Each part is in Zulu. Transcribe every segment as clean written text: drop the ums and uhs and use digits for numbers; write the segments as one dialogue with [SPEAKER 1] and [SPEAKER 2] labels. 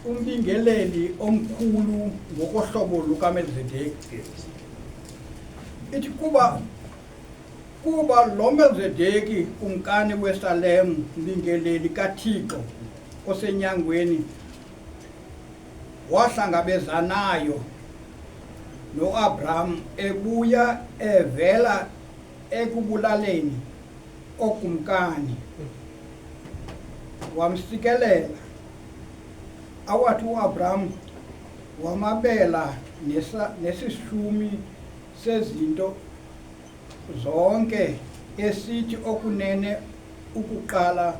[SPEAKER 1] umbingeleli omkhulu ngokohlobo lukaMelkizedeki. Ithi kuba lo Melkizedeki umkani weSalem, mbingeleli kaThixo osenyangweni, wahlangabezanayo noAbraham ebuya evela ekubulaleni okumkani, wamsikelela. Awathi uAbraham wamabela nesishumi sezinto zonke, esithi okunene ukuqala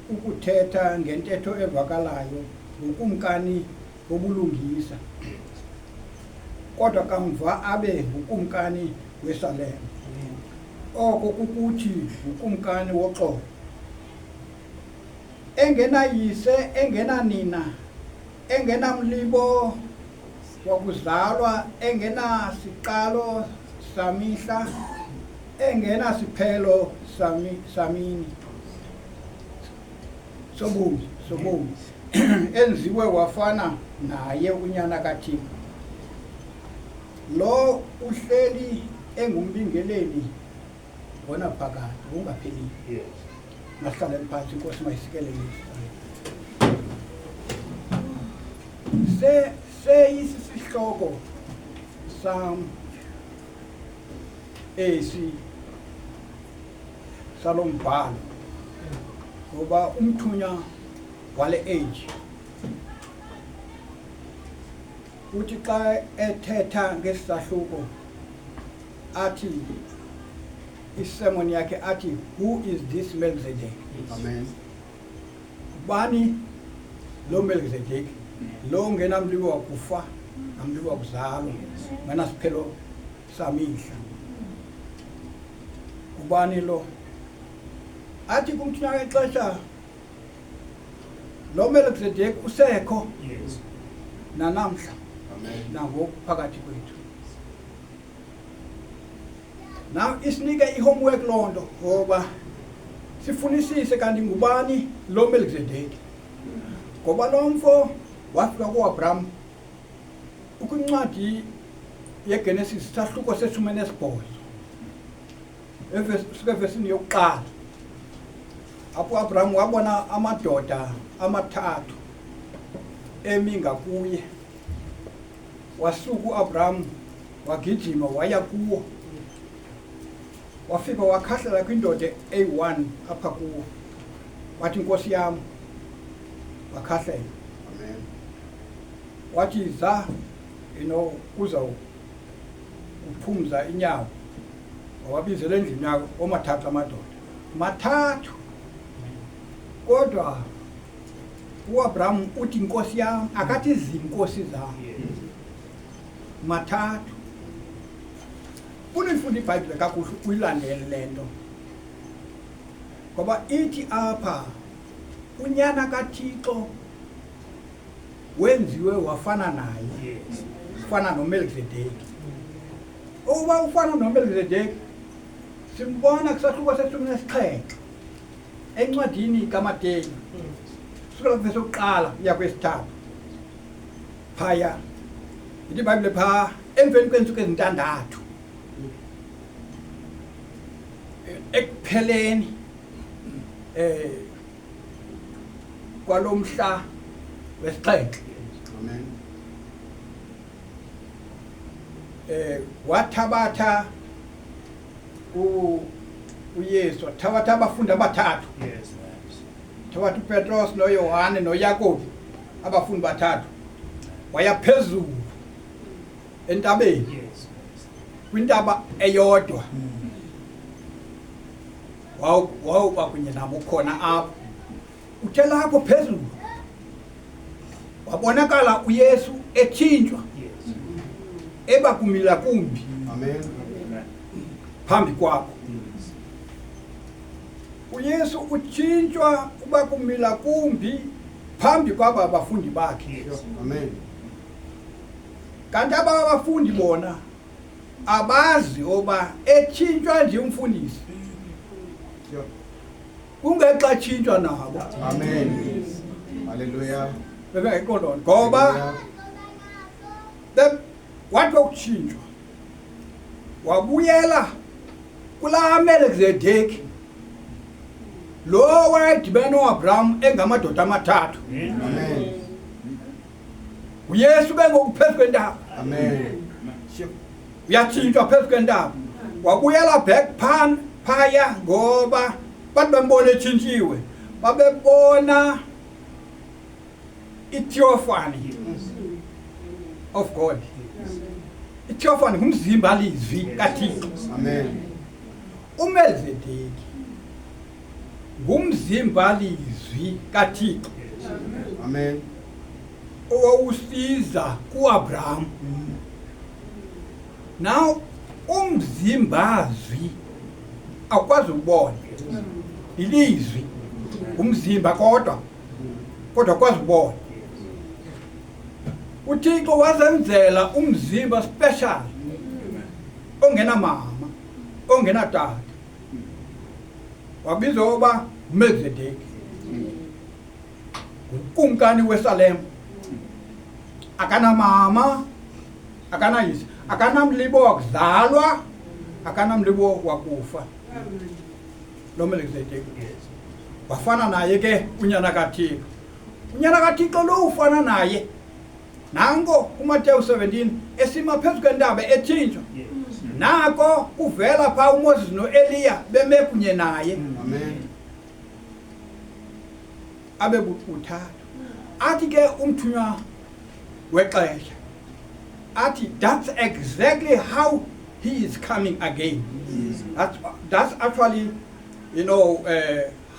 [SPEAKER 1] ukuthetha ngentetho evakalayo ngokumkani wobulungisa, kodwa kamva abe ukumkani weSalem, oko kukuthi ukumkani woxolo, engenayise, engenanina, engenamlibo wakuzalwa, engenasiqalo samihla, engenasiphelo samini sobomi, enziwe wafana naye unyana kaThixo. Lo uhleli engumbingeleli wona phakathi ungapheli. Masihlale phansi, Nkosi mayisikelelise. Seyisihloko sam esi salombhalo, ngoba umthunya wale age uthi xa ethetha ngesahluko athi isermon yakhe athi, who is this Melkizedek?
[SPEAKER 2] Amen.
[SPEAKER 1] Bani lo Melkizedek, lo ngenamlibo wakufa, namlibo wakuzalwa, ngenasiphelo samihla. Ubani lo? Athi kumthunya wexesha lo Melkizedek usekho nanamhla, nangoku phakathi kwethu. Now isinike ihomework lonto, ngoba sifunisise kanti ngubani lo Melkizedeki. Ngoba lo mfo wafika kuAbraham ukwincwadi yeGenesis sahluko se18 evesini yokuqala, apho uAbraham wabona amadoda amathathu emi ngakuye. Wasuka uAbraham wagijima waya kuwo, wafika wakhahlela kwindoda eyi-1 apha kuwo, wathi, Nkosi yam, wakhahlela.
[SPEAKER 2] Amen.
[SPEAKER 1] Wathi za kuza uphumza inyawo, wawabizela endlini yakho omathathu amadoda mathathu. Kodwa uAbraham uthi, Nkosi yam, akathi zinkosi zam, mathathu. Unifunda iBhayibhile kakuhle uyilandele le nto, ngoba ithi apha unyana kaThixo wenziwe wafana naye, ufana noMelkizedeki. Uba ufana noMelkizedeki simbona kusahluko se17 encwadini kaMateyu, sukela kuvesi yokuqala uya kwesithathu. Phaya ithi iBhayibhile phaa emveni kweentsuku ezintandathu, ekupheleni kwalomhla wesixhenxe,
[SPEAKER 2] Amen.
[SPEAKER 1] wathabatha uYesu, wathabatha abafundi abathathu, wathabatha uPetros noYohane noYakobi, abafundi bathathu, waya phezulu entabeni, kwintaba eyodwa. Wawuba kunye nabo khona apho. Uthe lapho phezulu wabonakala uYesu etshintshwa, eba kumila kumbi
[SPEAKER 2] Amen.
[SPEAKER 1] phambi kwakho. uYesu utshintshwa uba kumila kumbi phambi kwaba bafundi bakhe.
[SPEAKER 2] Amen.
[SPEAKER 1] Kanti abafundi bona abazi oba etshintshwa nje umfundisi, kungexa tshintshwa nabo.
[SPEAKER 2] Amen. Hallelujah.
[SPEAKER 1] bebengayiqondona ngoba wathi wakutshintshwa wabuyela kulaa Melkizedeki lo wayedibene noAbraham engamadoda amathathu.
[SPEAKER 2] Amen.
[SPEAKER 1] uYesu ke ngoku phezu kwentaba
[SPEAKER 2] Amen.
[SPEAKER 1] uyatshintshwa phezu kwentaba wabuyela back phaya ngoba bathi bembona etshintshiwe babebona itheophany of God. Itheophany ngumzimba lizwi kaThixo.
[SPEAKER 2] Amen.
[SPEAKER 1] uMelkizedeki ngumzimba lizwi kaThixo
[SPEAKER 2] Amen.
[SPEAKER 1] owawusiza kuAbraham. Now umzimbazwi akwazi ukubona ilizwi umzimba kodwa akwazi ukubona. uThixo wazenzela umzimba special ongena mama ongena tata wabizwa ngoba Melkizedeki ukumkani weSalem akana mama akana yise akanamlibo wakuzalwa akanamlibo wakufa. lo Melkizedeki wafana naye ke unyana kaThixo. unyana kaThixo lo ufana naye nango kuMateyu 17 esima phezu kwentaba ethinjwa nako kuvela pha uMoses noEliya beme kunye naye
[SPEAKER 2] Amen.
[SPEAKER 1] abe buthathu. athi ke umthunywa wexesha athi that's exactly how he is coming again. That's actually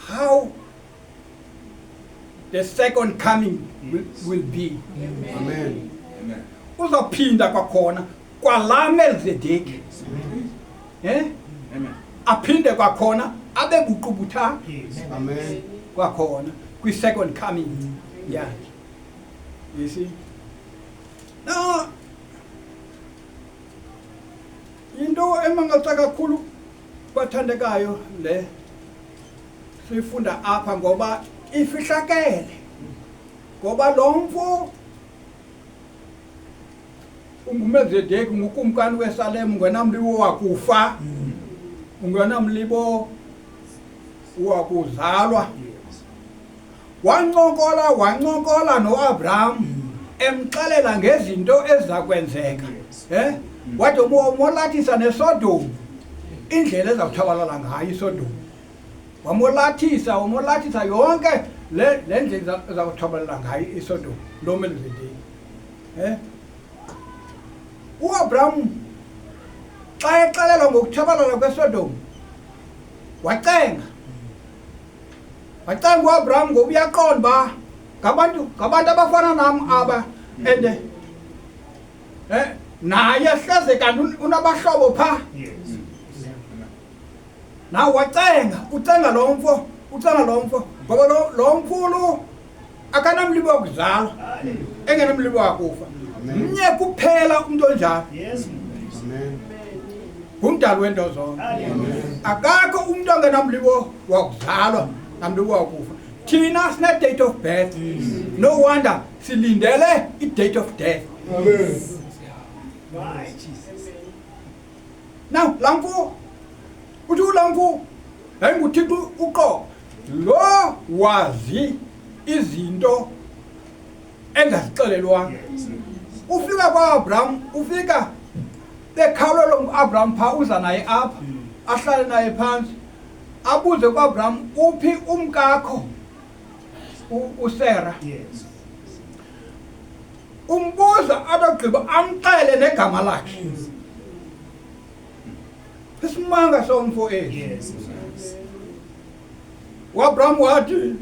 [SPEAKER 1] how the second coming will be.
[SPEAKER 2] Amen.
[SPEAKER 1] uzaphinda kwakhona kwala Melkizedeki aphinde kwakhona abe buqu buthathu
[SPEAKER 2] Amen.
[SPEAKER 1] kwakhona kwi-second coming yakhe. You see? Now into emangalisa kakhulu bathandekayo le sifunda apha ngoba ifihlakele ngoba lo mfo unguMelkizedeki ngukumkani weSalem ungenamlibo wakufa ungenamlibo wakuzalwa. wancokola noAbraham emxelela ngezinto ezizakwenzeka. wathi umolathisa neSodom indlela ezawuthabalala ngayo iSodom. wamolathisa yonke le ndlela ezawuthabalala ngayo iSodom lo Melkizedeki. uAbraham xa exelelwa ngokuthabalala kweSodom wacenga uAbraham ngoba uyaqonda uba ngabantu abafana nam aba and naye hleze kanti unabahlobo pha. nawe ucenga lo mfo ngoba lo mfulu akanamlibo wakuzalwa engenamlibo wakufa. mnye kuphela umuntu onjalo
[SPEAKER 2] Amen.
[SPEAKER 1] ngumdali wento zonke. akakho umuntu ongenamlibo wakuzalwa namlibo wakufa. thina sine-date of birth. no wonder silindele i-date of death.
[SPEAKER 2] Amen.
[SPEAKER 1] now lamfu uthi ulamfu yayinguThixo uqobo lo wazi izinto engazixelelwanga. ufika kwaAbraham ufika bekhawulela uAbraham pha uza naye apha ahlale naye phansi abuze kwaAbraham uphi umkakho uSara. umbuza adogqiba amxele negama lakhe. isimanga somfo esi. uAbraham wathi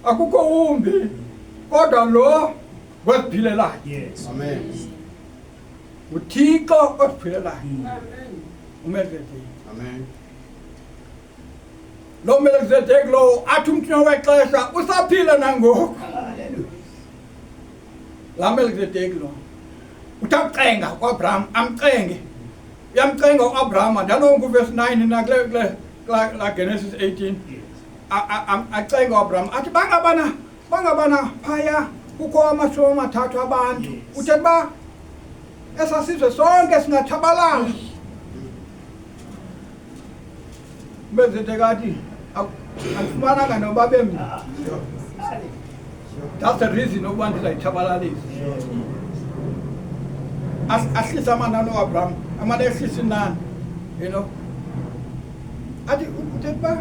[SPEAKER 1] akukho umbi kodwa lo wesiphilelayo.
[SPEAKER 2] Amen.
[SPEAKER 1] uThixo osiphilelayo. uMelkizedeki.
[SPEAKER 2] Amen.
[SPEAKER 1] lo Melkizedeki lo athi umthunywa wexesha usaphila nangoku. la Melkizedeki lo uthi acenga uAbraham amcenge. uyamcenga uAbraham ndanongo verse 9 nakule Genesis 18. acenga uAbraham athi bangabana phaya kukho amashumi amathathu abantu uthetha ba esasizwe sonke singathabalala bezithe kathi akufumananga noba bembi. That's the reason ukuba ndizayithabalalisa. Ahlisa amanani oAbraham, amane ehlisa inani, you know. Athi uthemba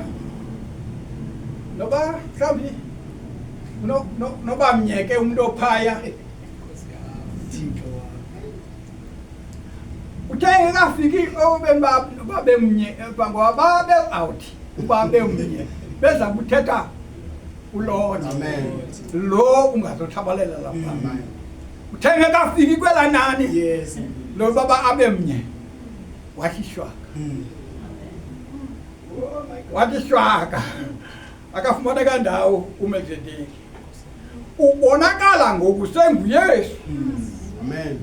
[SPEAKER 1] noba mhlawumbi noba mnyeke umuntu ophaya. Uthenge kafiki babemnye ngoba babe out babemnye beza kuthetha uLord.
[SPEAKER 2] Amen.
[SPEAKER 1] Lo ungazothabalela lapha. Uthenge kafiki kwela nani?
[SPEAKER 3] Yes.
[SPEAKER 1] Lo baba abemnye washishwaka. Washishwaka. Akafumaneka ndawo uMelkizedeki. Ubonakala ngoku senguYesu.
[SPEAKER 2] Amen.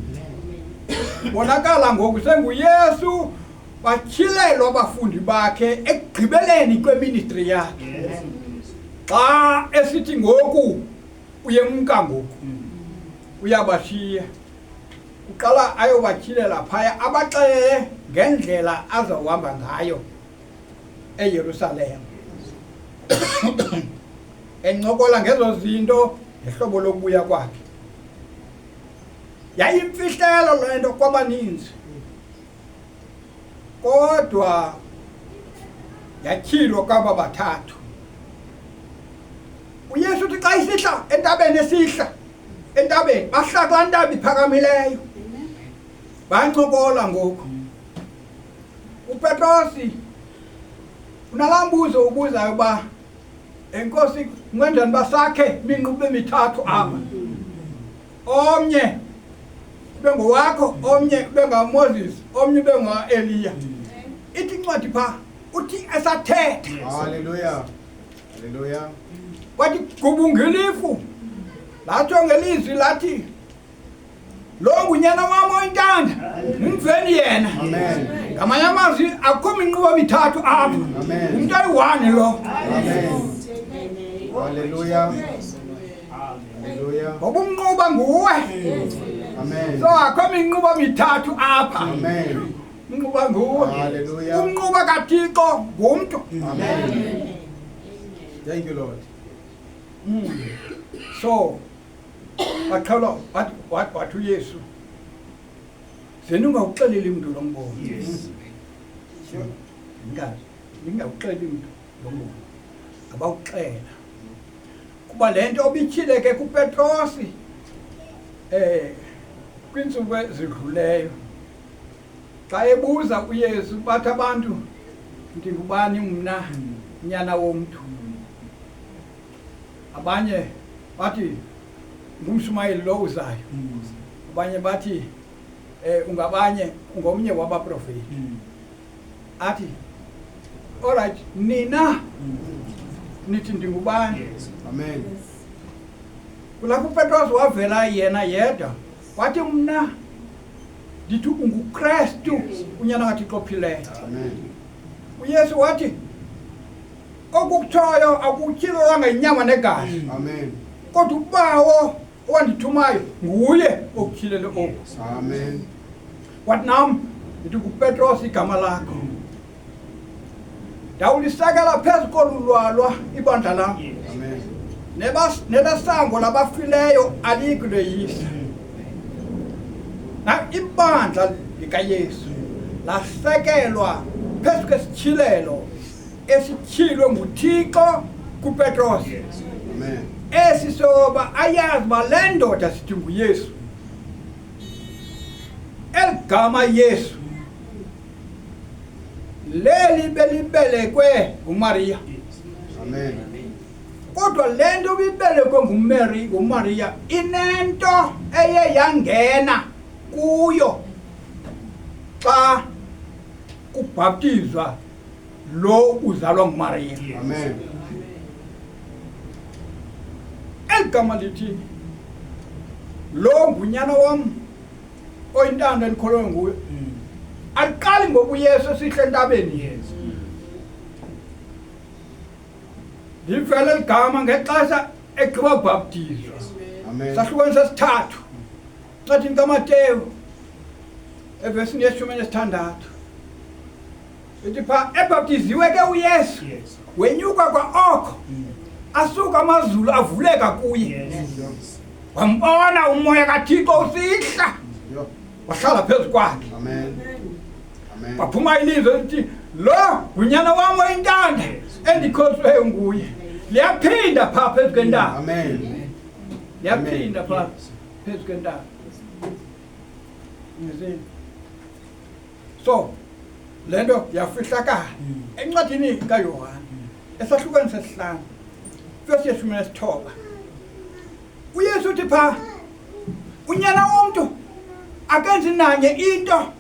[SPEAKER 1] Bonakala ngoku senguYesu batyhilelwa abafundi bakhe ekugqibeleni kweministry yakhe. Xa esithi ngoku uyemka ngoku uyabashiya uqala ayobatyhilela phaya abaxelele ngendlela azohamba ngayo eYerusalem. Encokola ngezo zinto ngehlobo lokubuya kwakhe. Yayimfihlelo lento kwabaninzi kodwa yatyhilwa kwaba bathathu. uYesu uthi xa isihla entabeni esihla entabeni bahla kulaa ntaba iphakamileyo bancokola ngoku. uPetrosi unalaa mbuzo ubuzayo uba enkosi kungenjani basakhe minqube emithathu apha, omnye ube ngowakho, omnye ube ngaMoses, omnye ube ngaEliya. Ithi incwadi phaa uthi esathetha
[SPEAKER 2] Hallelujah. Hallelujah.
[SPEAKER 1] wathi gubungilifu latsho ngelizwi lathi lo ngunyana wam oyintanda ngumveni yena.
[SPEAKER 2] Amen.
[SPEAKER 1] Ngamanye amazwi akukho minqubo mithathu apha,
[SPEAKER 2] Amen.
[SPEAKER 1] umntu ayi-one lo.
[SPEAKER 2] Amen. Hallelujah. Hallelujah.
[SPEAKER 1] ngoba umnquba nguwe,
[SPEAKER 2] Amen.
[SPEAKER 1] so akukho minqubo mithathu apha,
[SPEAKER 2] Amen.
[SPEAKER 1] umnquba nguwe.
[SPEAKER 2] Hallelujah.
[SPEAKER 1] umnquba kaThixo ngumntu.
[SPEAKER 2] Amen. Thank you, Lord.
[SPEAKER 1] So baqala wathi uYesu zenungawuxeleli mntu lo mbono. Ngingawuxeleli mntu lo mbono, abawuxela kuba le nto obityhile ke kuPetrosi kwiintsuku ezidluleyo xa ebuza uYesu bathi abantu ndingubani mna nyana womntu. Abanye bathi ngumshumayeli lo uzayo, abanye bathi ungomnye wabaprofeti. Athi alright nina nithi ndingubani?
[SPEAKER 2] Amen.
[SPEAKER 1] Kulapho uPetrosi wavela yena yedwa wathi mna ndithi unguKristu unyana kaThixo ophileyo.
[SPEAKER 2] Amen.
[SPEAKER 1] uYesu wathi okukutshoyo akutyhilelanga inyama negazi,
[SPEAKER 2] Amen.
[SPEAKER 1] kodwa ubawo owandithumayo nguye okutyhilele oku.
[SPEAKER 2] Amen.
[SPEAKER 1] Wathi nam ndithi kuPetrosi igama lakho ndawulisakela phezu kolu lwalwa ibandla lam,
[SPEAKER 2] Amen.
[SPEAKER 1] nebesango labafileyo alikho loyisa. Na ibandla likaYesu lasekelwa phezu kwesityhilelo esityhilwe nguThixo kuPetrosi.
[SPEAKER 2] Amen.
[SPEAKER 1] Esi soba ayazi uba le ndoda sithi nguYesu. Eli gama Yesu leli belibelekwe nguMariya,
[SPEAKER 2] Amen.
[SPEAKER 1] kodwa le nto bibelekwe nguMariya inento eye yangena kuyo xa kubhaptizwa lo uzalwa nguMariya.
[SPEAKER 2] Amen.
[SPEAKER 1] Eli gama lithi lo ngunyana wam oyintanda endikholwe nguye aliqali ngoku uYesu esihle entabeni. Livele eli gama ngexesha egqiba bhaptizwa.
[SPEAKER 2] Amen.
[SPEAKER 1] Sahlukweni sesithathu. Ncwadini kaMateyu evesini yeshumi nesithandathu. Ithi pha ebhaptiziwe ke uYesu. Wenyuka kwa-okho. Asuka amazulu avuleka kuye. Wambona umoya kaThixo usihla. Wahlala phezu kwakhe.
[SPEAKER 2] Amen. Amen.
[SPEAKER 1] Waphuma ilizwi lithi lo ngunyana wam oyintanda endikhoswe nguye. Liyaphinda pha phezu kwentaba.
[SPEAKER 2] Amen.
[SPEAKER 1] Liyaphinda pha phezu kwentaba. So lento yafihlakala encwadini kaYohane esahlukweni sesihlanu verse yeshumi nesithoba. uYesu uthi pha unyana womuntu akenzi nanye into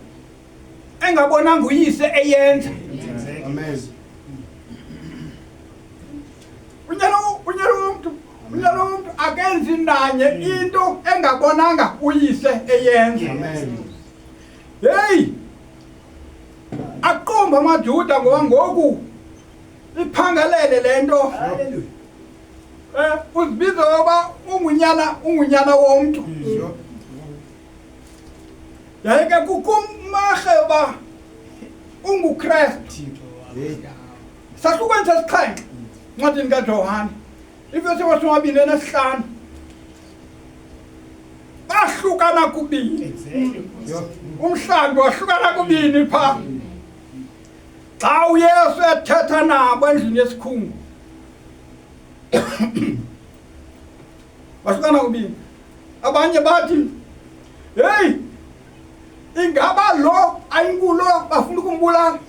[SPEAKER 1] engabonanga uyise eyenza.
[SPEAKER 2] Amen.
[SPEAKER 1] unyana womuntu akenzi nanye into engabonanga uyise eyenza.
[SPEAKER 2] Amen.
[SPEAKER 1] Hey, aqomba amaJuda ngoba ngoku iphangalele lento. Uzibiza ngoba ungunyana womuntu. Yayike kukumahe ba unguKristu. Sahlukweni sesixhenxe ncwadini kaJohane ivesi yeshumi nesihlanu. Bahlukana kubini. Umhlambi wahlukana kubini pha. Xa uYesu ethetha nabo endlini yesikhungu. Bahlukana kubini. Abanye bathi, hey, ingaba lo ayinkulo bafuna ukumbulala.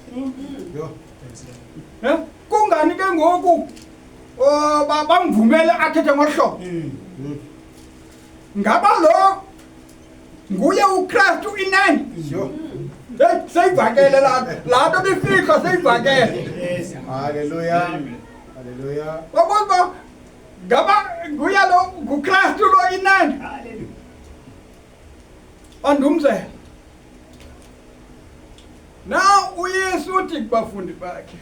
[SPEAKER 1] Kungani ke ngoku bamvumele athethe ngohlobo? Ngaba lo nguye uKristu inene. Seyivakele laa nto bifihlo seyivakele.
[SPEAKER 2] Hallelujah. Hallelujah.
[SPEAKER 1] Wabuza ngaba nguye lo nguKristu lo inene. Andumzela. Now uYesu uthi kubafundi bakhe.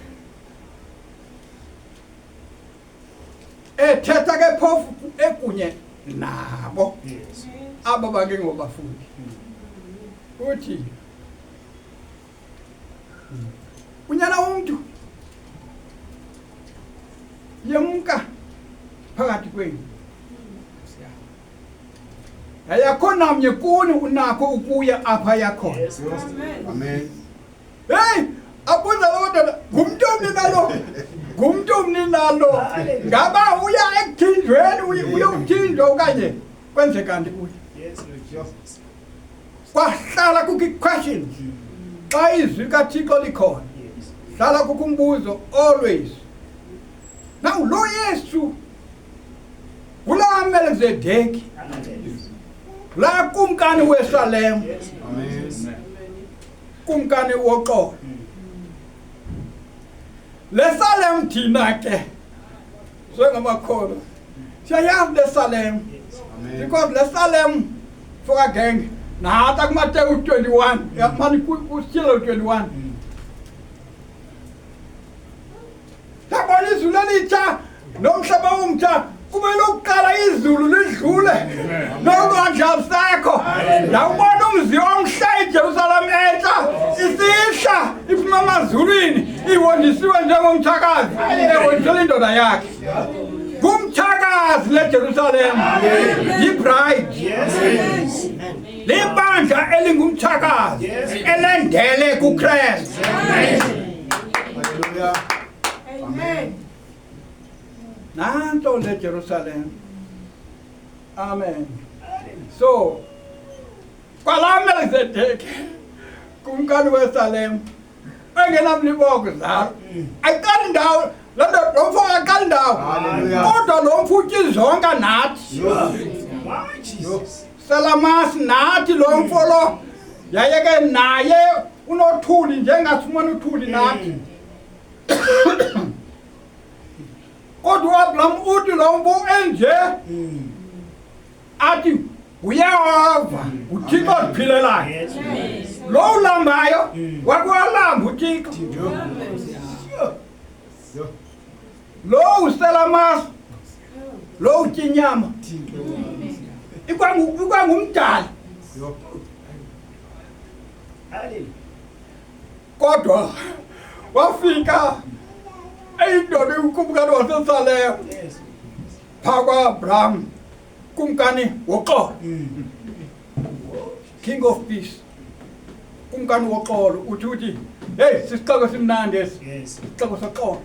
[SPEAKER 1] Ethetha ke phofu ekunye nabo. Aba bake ngobafundi. Uthi unyana womuntu yemka phakathi kwenu. Ayakho namnye kuni unakho ukuya apha yakhona.
[SPEAKER 2] Amen.
[SPEAKER 1] Hey, abuza lo ndoda ngumntu omni nalo. Ngaba uya ekuthinjweni uyothinjwa okanye kwenzeka ntoni kuye? Kwahlala kukho i-question. Xa izwi kaThixo likhona. Hlala kukho umbuzo always. Now lo Yesu ngulaa Melkizedeki. La kumkani weSalem.
[SPEAKER 2] Amen.
[SPEAKER 1] Kumkani woxolo. LeSalem thina ke sengamakholwa siyayazi leSalem. Because leSalem for a gang nathi kuMateyu 21 mani kuSilo 21. Sabona izulu elitsha nomhlaba omtsha kumele ukuqala izulu lidlule nolwandle sakho. Ndawubona umzi omhle eJerusalem entsha isihla iphuma amazulwini iwondisiwe njengomthakazi ewondisela indoda yakhe. Ngumthakazi leJerusalem yibride. Libandla elingumthakazi elendele kuKristu.
[SPEAKER 2] Hallelujah. Amen.
[SPEAKER 1] Nanto leJerusalem. Amen. So kwala Melkizedeki kumkani weSalem engenamlibogo zalo ayiqali ndawo lo mfo akaqali ndawo kodwa lo mfo utya zonke nathi. Salamas nathi lo mfo lo yayeke naye unothuli njengasifumana uthuli nathi. Kodwa uAbraham uthi lo mfo enje athi uyehova uThixo ophilelayo. Lo ulambayo wakwalamba uThixo. Lo uselamas lo utya inyama ngumdali kodwa wafika eyindoda ukumkani waseSalem phakwa Abraham kumkani woxolo King of Peace kumkani woxolo uthi hey sisixeko simnandi isixeko soxolo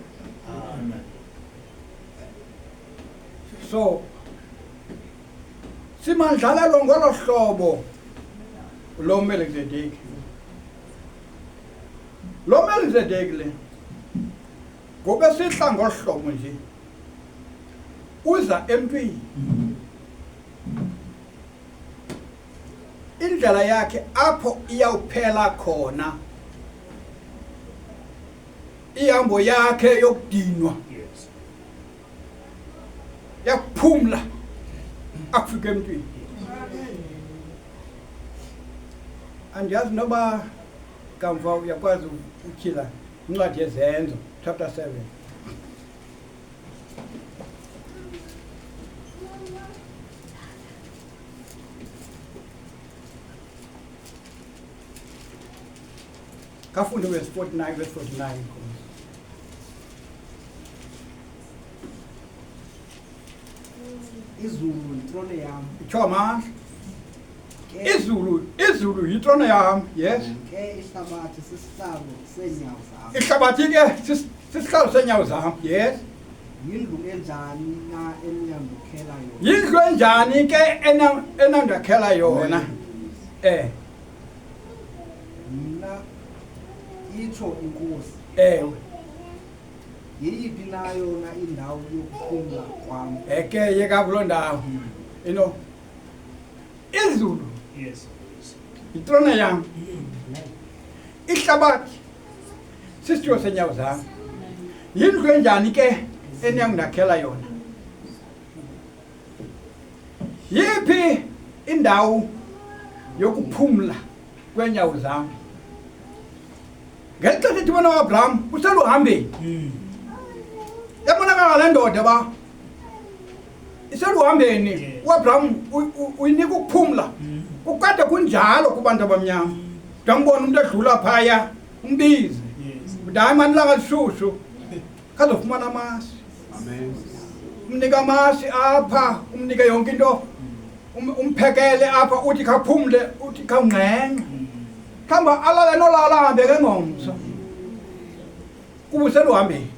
[SPEAKER 1] so simandlalelo ngolo hlobo lo Melchizedeki le ngoba sihla ngohlobo nje uza empini indlela yakhe apho iyawuphela khona ihambo yakhe yokudinwa yakuphumla akufika empini andiyazi noba kamva uyakwazi utyhila incwadi yezenzo chapter 7 kafunde verse 49 verse 49
[SPEAKER 3] izulu yintrone yam
[SPEAKER 1] ichoma izulu yitrone yam yes
[SPEAKER 3] ke ihlabathi sisihlalo seenyawo zam
[SPEAKER 1] ihlabathi ke sisihlalo seenyawo zam yes
[SPEAKER 3] yindlu enjani na enyandokhela yona
[SPEAKER 1] yindlu enjani ke enandakhela yona
[SPEAKER 3] mna itsho inkosi yeyiphi na yona indawo yokuphumla kwam
[SPEAKER 1] eke yeka kuloo ndawo izulu yitrone yam ihlabathi sisityo senyawo zam yindlu enjani ke enyandakhela yona yiphi indawo yokuphumla kwenyawo zam ngexesha edibana uAbraham useluhambeni yabonakala le ndoda ba iseluhambeni uAbraham uyinika ukuphumla kukade kunjalo kubantu abamnyama ndambona umuntu edlula phaya umbize hayi mani langa lishushu kazofumana amasi umnika amasi apha umnike yonke into umphekele apha uthi kaphumle uthi kawungqengqe khamba alale nolala hambe ke ngomso kuba useluhambeni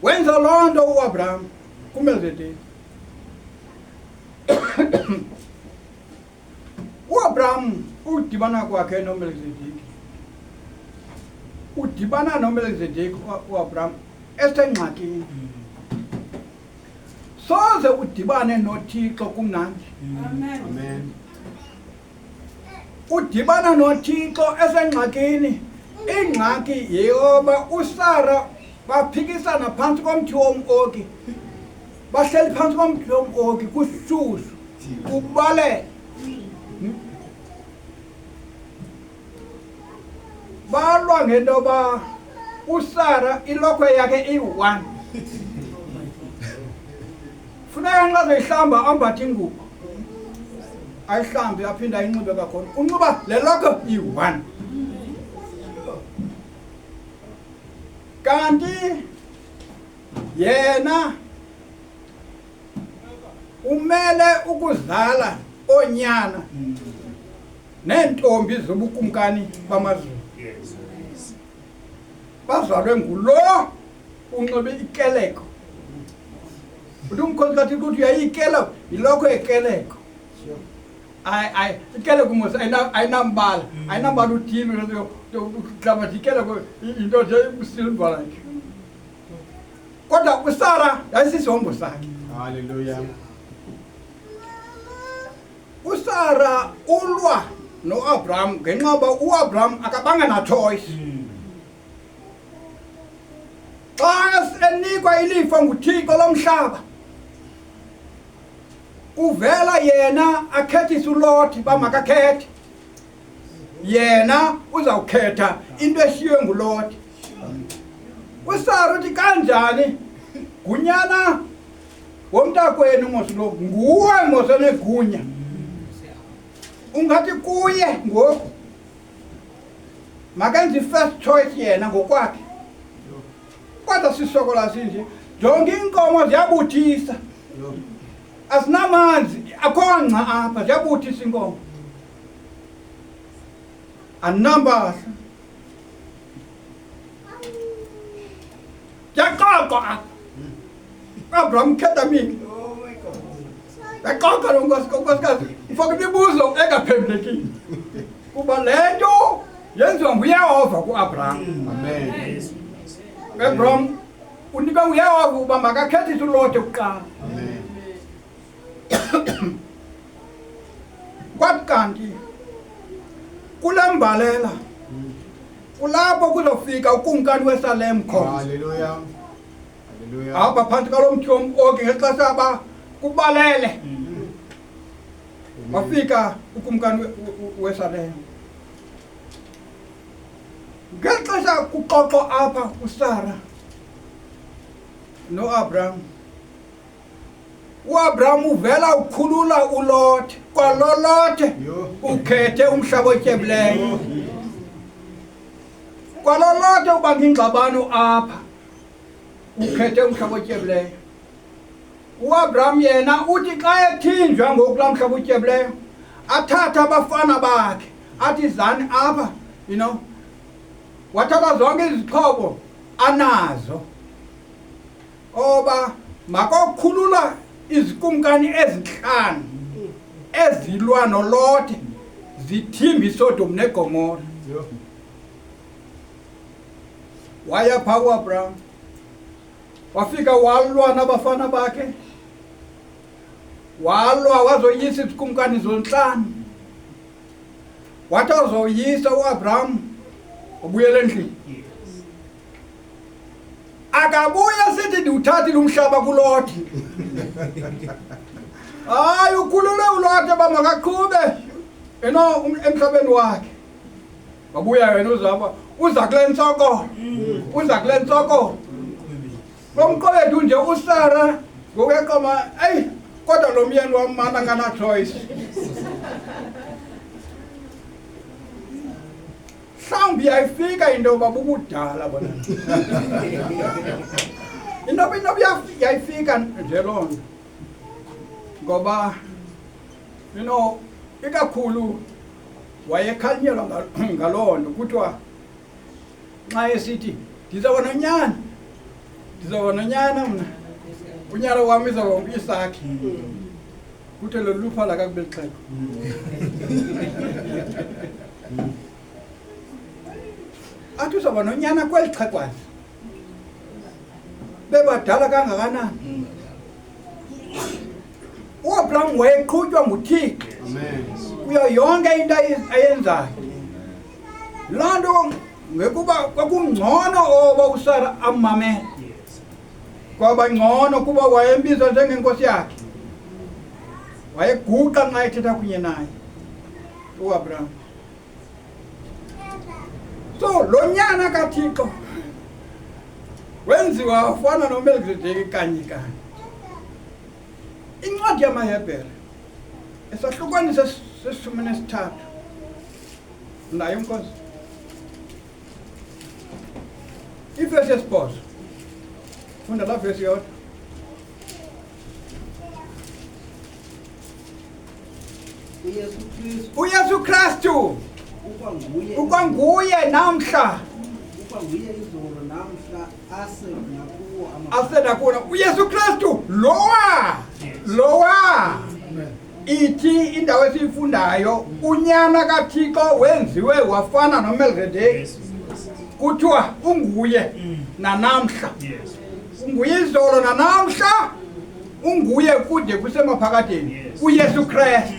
[SPEAKER 1] wenza loo nto uAbraham kuMelchizedeki uAbraham udibana kwakhe noMelchizedeki udibana noMelchizedeki uAbraham esengxakini soze udibane noThixo kumnandi
[SPEAKER 2] Amen.
[SPEAKER 1] udibana noThixo esengxakini ingxaki yeyoba uSara baphikisana phansi komthi wom'oki bahleli phansi komthi wom'oki kushushu ubale balwa ngento ba uSara ilokhwe yakhe i1 funeka nxa zoyihlamba ambathe ingubo ayihlambe aphinda ayinxibe kakhona unxiba le lokhwe i1 kanti yena umele ukuzala onyana nentombi zobukumkani bamazulu bazalwe ngulo unxibe ikeleko uthi umkhosi kaThixo uthi uyayikela yilokho ekeleko ay ikeleko mos ayinambala ayinambala uthini uhlabathi ikeleko into nje usilva like kodwa uSara yayisisihombo sakhe
[SPEAKER 2] Hallelujah.
[SPEAKER 1] uSara ulwa noAbraham ngenxa yoba uAbraham akabanga na choice xa enikwa ilifa nguThixo lomhlaba uvela yena akhethisa uLothi bamakakhethe yena uzawukhetha into eshiwe nguLothi uSara uthi kanjani gunyana womntakwenu mosilo nguwe mosenegunya ungathi kuye ngoku makenze first choice yena ngokwakhe kodwa sisokola sinje jonke inkomo ziyabuthisa asinamanzi akho nqa apha ziyabuthisa inkomo anambasa yaqoqa Abraham ketamini yaqoqa lo nkosikazi ufaka imibuzo engaphendulekile kuba lento yenziwa nguyehova ku-Abraham.
[SPEAKER 2] Amen.
[SPEAKER 1] Abraham unika uyehova uba makakhethise uLote kuqala.
[SPEAKER 2] Amen.
[SPEAKER 1] Kwathi kanti kule mbalela kulapho kuzofika ukumkani weSalem khona.
[SPEAKER 2] Hallelujah. Hallelujah.
[SPEAKER 1] Apha phantsi kwalo mthi wom'oki ngexesha aba kubalele wafika ukumkani weSalem. Ngexesha kuxoxo apha uSara noAbraham. uAbraham uvela ukhulula uLote kwalolote ukhethe umhlaba otyebileyo. Kwalolote uba ngingxabano apha ukhethe umhlaba otyebileyo. uAbraham yena uthi xa ethinjwa ngokulaa mhlaba otyebileyo athatha abafana bakhe athi zani apha wathatha zonke izixhobo anazo oba makokhulula izikumkani ezinhlanu ezilwa noLote zithimba iSodom neGomora. Waya phaa uAbraham wafika walwa nabafana bakhe walwa wazoyisa izikumkani zonhlanu wathi azoyisa uAbraham ubuyele endlini. Akabuya sithi ndiwuthathile umhlaba kuLote. Hayi ukhulule uLote uba makaqhube emhlabeni wakhe. Wabuya yena uzaba uza kule ntsokolo uza kule ntsokolo. Lomqwethu nje uSara ngokuyeqoma eyi kodwa lo myeni wam mana ngana choice. Mhlawumbi yayifika into yoba bubudala bona. Into yayifika nje loo nto ngoba ikakhulu wayekhanyelwa ngaloo nto kuthiwa xa esithi ndizawuba nonyana mna unyana wam izawuba isakhe kuthe lo luphala kakube xhego. Athi uzawuba nonyana kweli xhegwazi bebadala kangakanani. uAbraham wayeqhutywa nguThixo kuyo yonke into ayenzayo. Loo nto ngekuba kwakungcono oba uSara ammamele kwaba ngcono kuba wayembiza njengenkosi yakhe wayeguqa nxa ethetha kunye naye uAbraham. So lo nyana kaThixo wenziwa wafana noMelkizedeki kanye. Incwadi yamaHebhere esahlukwane sesishumi nesithathu nayo inkosi ivesi yesibhozo funda laa vesi yodwa. uYesu Kristu ukwanguye namhla aseda kuona uYesu Kristu lowa ithi indawo esiyifundayo unyana kaThixo wenziwe wafana noMelkizedeki kuthiwa unguye nanamhla. Unguye izolo nanamhla unguye kude kusemaphakadeni uYesu Kristu.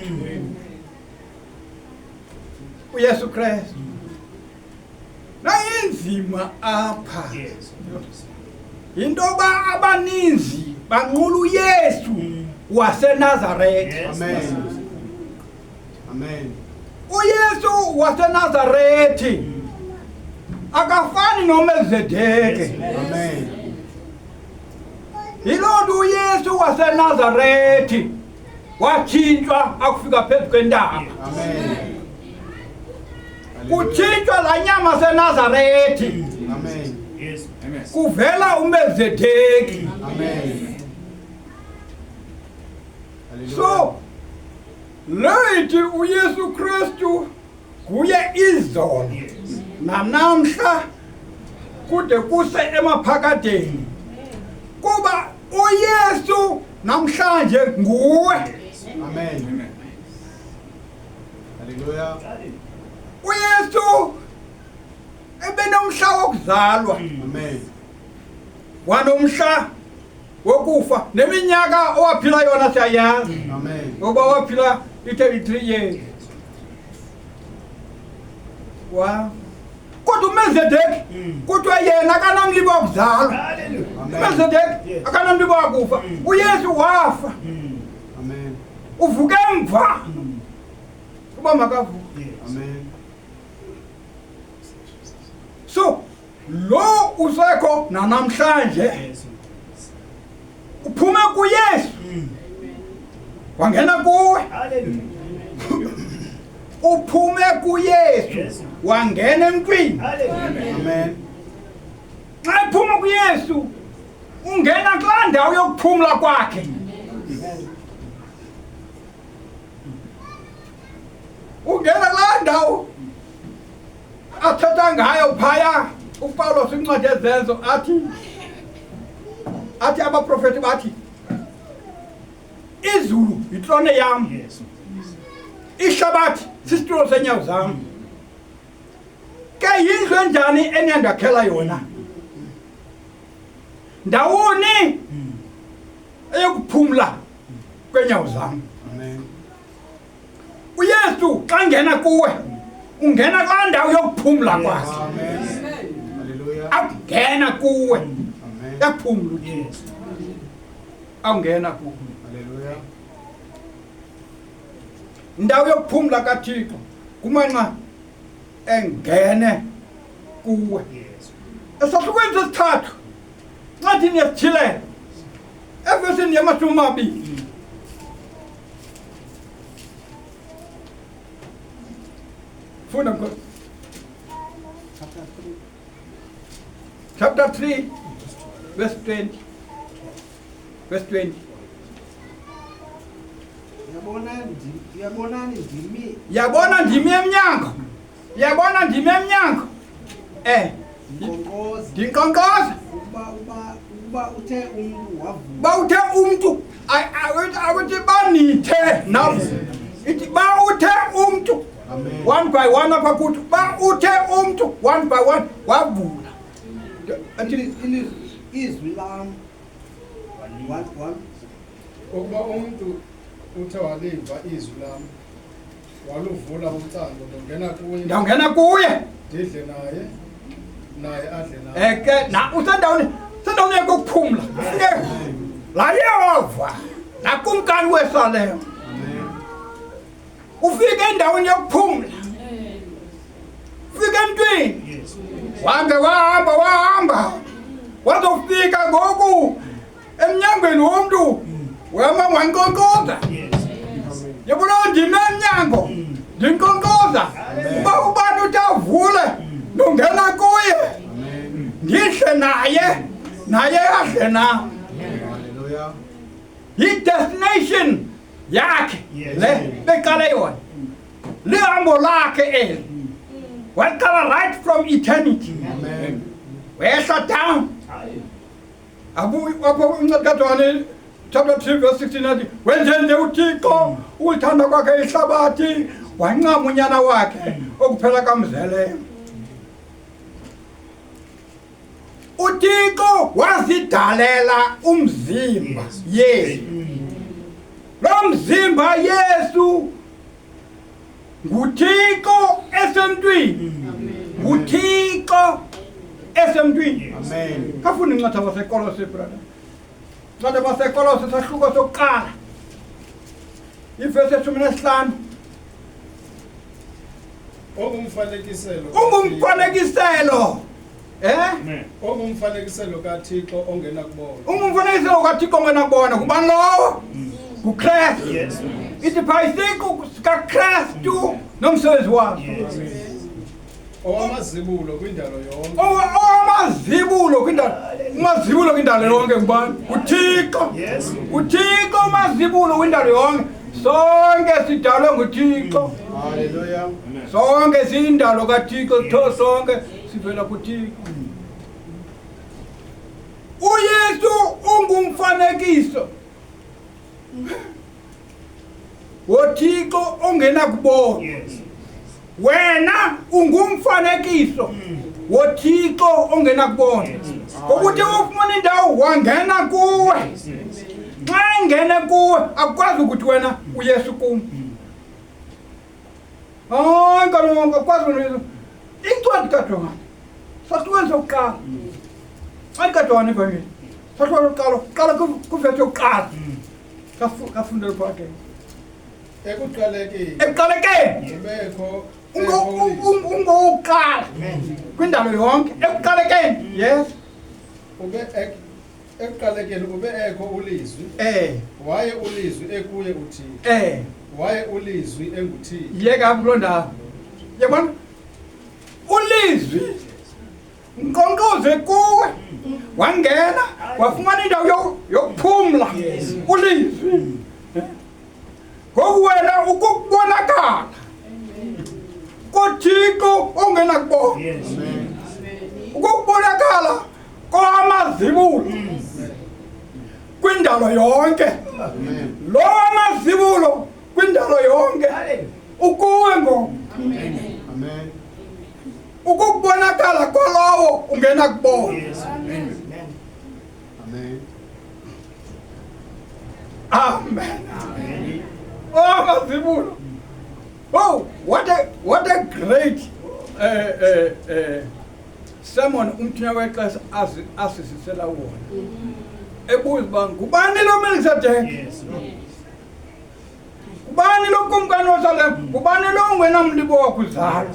[SPEAKER 1] uYesu Kristu nayinzima apha into yoba abaninzi banqula uYesu waseNazaretha.
[SPEAKER 2] Amen. Amen.
[SPEAKER 1] uYesu waseNazarethi akafani noMelkizedeki.
[SPEAKER 2] Amen.
[SPEAKER 1] Yilonto uYesu waseNazarethi watshintshwa akufika phezu kwentaba.
[SPEAKER 2] Amen.
[SPEAKER 1] Kutshintshwa la nyama seNazarethi.
[SPEAKER 2] Amen.
[SPEAKER 4] Yes. Amen.
[SPEAKER 1] Kuvela uMelkizedeki.
[SPEAKER 2] Amen. Hallelujah.
[SPEAKER 1] So lethi uYesu Kristu kuye izolo
[SPEAKER 4] Yes.
[SPEAKER 1] namhla kude kuse emaphakadeni kuba uYesu namhlanje nguwe.
[SPEAKER 2] Amen.
[SPEAKER 4] Amen.
[SPEAKER 2] Hallelujah.
[SPEAKER 1] uYesu ebenomhla wokuzalwa
[SPEAKER 2] Amen.
[SPEAKER 1] wanomhla wokufa neminyaka owaphila yona siyayazi
[SPEAKER 2] Amen.
[SPEAKER 1] ngoba waphila i-33 years. Wa kodwa uMelkizedeki kuthiwa yena akanamlibo wokuzalwa.
[SPEAKER 4] Hallelujah.
[SPEAKER 2] Amen.
[SPEAKER 1] uMelkizedeki akanamlibo wakufa. uYesu wafa
[SPEAKER 2] Amen.
[SPEAKER 1] uvuke emva kuba makavuke.
[SPEAKER 4] Yes.
[SPEAKER 2] Amen.
[SPEAKER 1] So lo usekho namhlanje
[SPEAKER 4] Yes.
[SPEAKER 1] uphume kuYesu wangena kuwe.
[SPEAKER 4] Hallelujah.
[SPEAKER 1] Uphume kuYesu
[SPEAKER 4] Yes.
[SPEAKER 1] wangena emntwini.
[SPEAKER 4] Hallelujah.
[SPEAKER 2] Amen.
[SPEAKER 1] Xa ephuma kuYesu ungena kulaa ndawo yokuphumla kwakhe. Ungena kulaa ndawo athetha ngayo phaya uPawulos incwadi ezenzo athi abaprofeti bathi izulu yitrone yam,
[SPEAKER 4] Yes.
[SPEAKER 1] ihlabathi sisitulo senyawo zam. Ke yindlu enjani enyandakhela yona? Ndawoni eyokuphumla kwenyawo zam.
[SPEAKER 2] Amen.
[SPEAKER 1] uYesu xa ngena kuwe ungena kulaa ndawo yokuphumla kwakhe.
[SPEAKER 2] Amen. Hallelujah.
[SPEAKER 1] Awungena kuwe
[SPEAKER 2] Amen.
[SPEAKER 1] yakuphumla uThixo.
[SPEAKER 4] Yes.
[SPEAKER 1] Awungena kuwe
[SPEAKER 2] Hallelujah.
[SPEAKER 1] indawo yokuphumla kaThixo kumanxa engene kuwe.
[SPEAKER 4] Yes.
[SPEAKER 1] Esahlukweni sesithathu ncathi niyasitshilela evesini yama-20 funda mkhosi. Chapter 3 verse 20. Verse 20.
[SPEAKER 3] Yabonani ndimi
[SPEAKER 1] Yabona ndimi emnyango. Yabona ndimi emnyango.
[SPEAKER 3] nkonkoza
[SPEAKER 1] Ndinkonkoza.
[SPEAKER 3] uba uthe umntu wavuka
[SPEAKER 1] Ba uthe umntu awuthi banithe nabo. Ithi ba uthe umntu
[SPEAKER 2] Amen.
[SPEAKER 1] one by one apha kuthi ba uthe umntu one by one wavula.
[SPEAKER 3] izwi lam
[SPEAKER 5] Ukuba umuntu uthe waliva izwi lami waluvula ucango ndongena kuye
[SPEAKER 1] Ndawungena kuye.
[SPEAKER 5] ndidle naye adle naye.
[SPEAKER 1] Ke na usendaweni yokuphumla. Ufike la Yehova nakumkani weSalem.
[SPEAKER 2] Amen.
[SPEAKER 1] Ufike endaweni yokuphumla. Ufike emntwini.
[SPEAKER 4] Yes.
[SPEAKER 1] wahamba wazofika ngoku emnyangweni womntu wema wankonkoza.
[SPEAKER 4] Yes.
[SPEAKER 1] Yabona ndime emnyango ndinkonkoza uba ubani utavule ndongena kuye
[SPEAKER 2] Amen.
[SPEAKER 1] ndihle naye adle nam.
[SPEAKER 2] Hallelujah.
[SPEAKER 1] Yi-destination yakhe
[SPEAKER 4] Yes.
[SPEAKER 1] le beqale yona lihambo lakhe eli waqala right from eternity
[SPEAKER 2] Amen.
[SPEAKER 1] wehla down.
[SPEAKER 4] Hallelujah.
[SPEAKER 1] Apho uNcwadini chapter 3 verse 16 athi wenzenze uThixo ulithanda kwakhe ihlabathi wancama unyana wakhe okuphela kamzeleyo. uThixo wazidalela umzimba Yesu. Lo mzimba Yesu nguThixo esemntwini. nguThixo esemntwini.
[SPEAKER 2] Amen.
[SPEAKER 1] Kafuna incwadi yabaseKolose brother. Incwadi yabaseKolose sahluko sokuqala. Ivesi 15.
[SPEAKER 5] Ungumfanekiselo.
[SPEAKER 1] Ungumfanekiselo
[SPEAKER 5] ongumfanekiselo kaThixo ongena kubona.
[SPEAKER 1] Ungumfanekiselo kaThixo ongena kubona kubani lowo? UKristu. Ithi phayisiqu kaKristu nomsebenzi wakhe.
[SPEAKER 5] Owamazibulo kwindalo yonke.
[SPEAKER 1] Owamazibulo kwindalo. Umazibulo kwindalo yonke ngubani? UThixo. UThixo umazibulo kwindalo yonke. Sonke sidalwe nguThixo.
[SPEAKER 2] Hallelujah.
[SPEAKER 1] Sonke siyindalo kaThixo, sonke sivela kuThixo. uYesu ungumfanekiso woThixo ongena kubona. Wena ungumfanekiso woThixo ongena kubona. Ukuthi ufumana indawo wangena kuwe. Xa ngene kuwe akwazi ukuthi wena uYesu kum. Ngalonke akwazi ukuthi incwadi kaJohane. Sasiwenza ukuqala. Incwadi kaJohane evangeli. Sasiwenza ukuqala kuvesi yokuqala. Kafundela phakathi. Ekuqalekeni
[SPEAKER 5] Ubekho
[SPEAKER 1] ungokuqala kwindalo yonke. Ekuqalekeni yes.
[SPEAKER 5] Ekuqalekeni ube ekho ulizwi. Waye ulizwi ekuye uThixo. Waye ulizwi enguThixo.
[SPEAKER 1] Yeka kuloo ndawo. Yabona ulizwi nkonkoze kuwe wangena wafumana indawo yokuphumla. Ulizwi ngoku wena ukubonakala koThixo ongena kubona. Ukubonakala kwamazibulo kwindalo yonke. Lo mazibulo kwindalo yonke ukuwe ngoku.
[SPEAKER 2] Amen.
[SPEAKER 1] Ukubonakala kwalowo ungena kubona.
[SPEAKER 2] Amen.
[SPEAKER 1] Amen. Oh mazibulo. Oh, what a great sermon umthina wexesha asisisela wona. Ebuza uba ngubani lo Melkisedeki? Ngubani lo kumkani waSalem? Ngubani lo ungena mlibo wakuzalwa?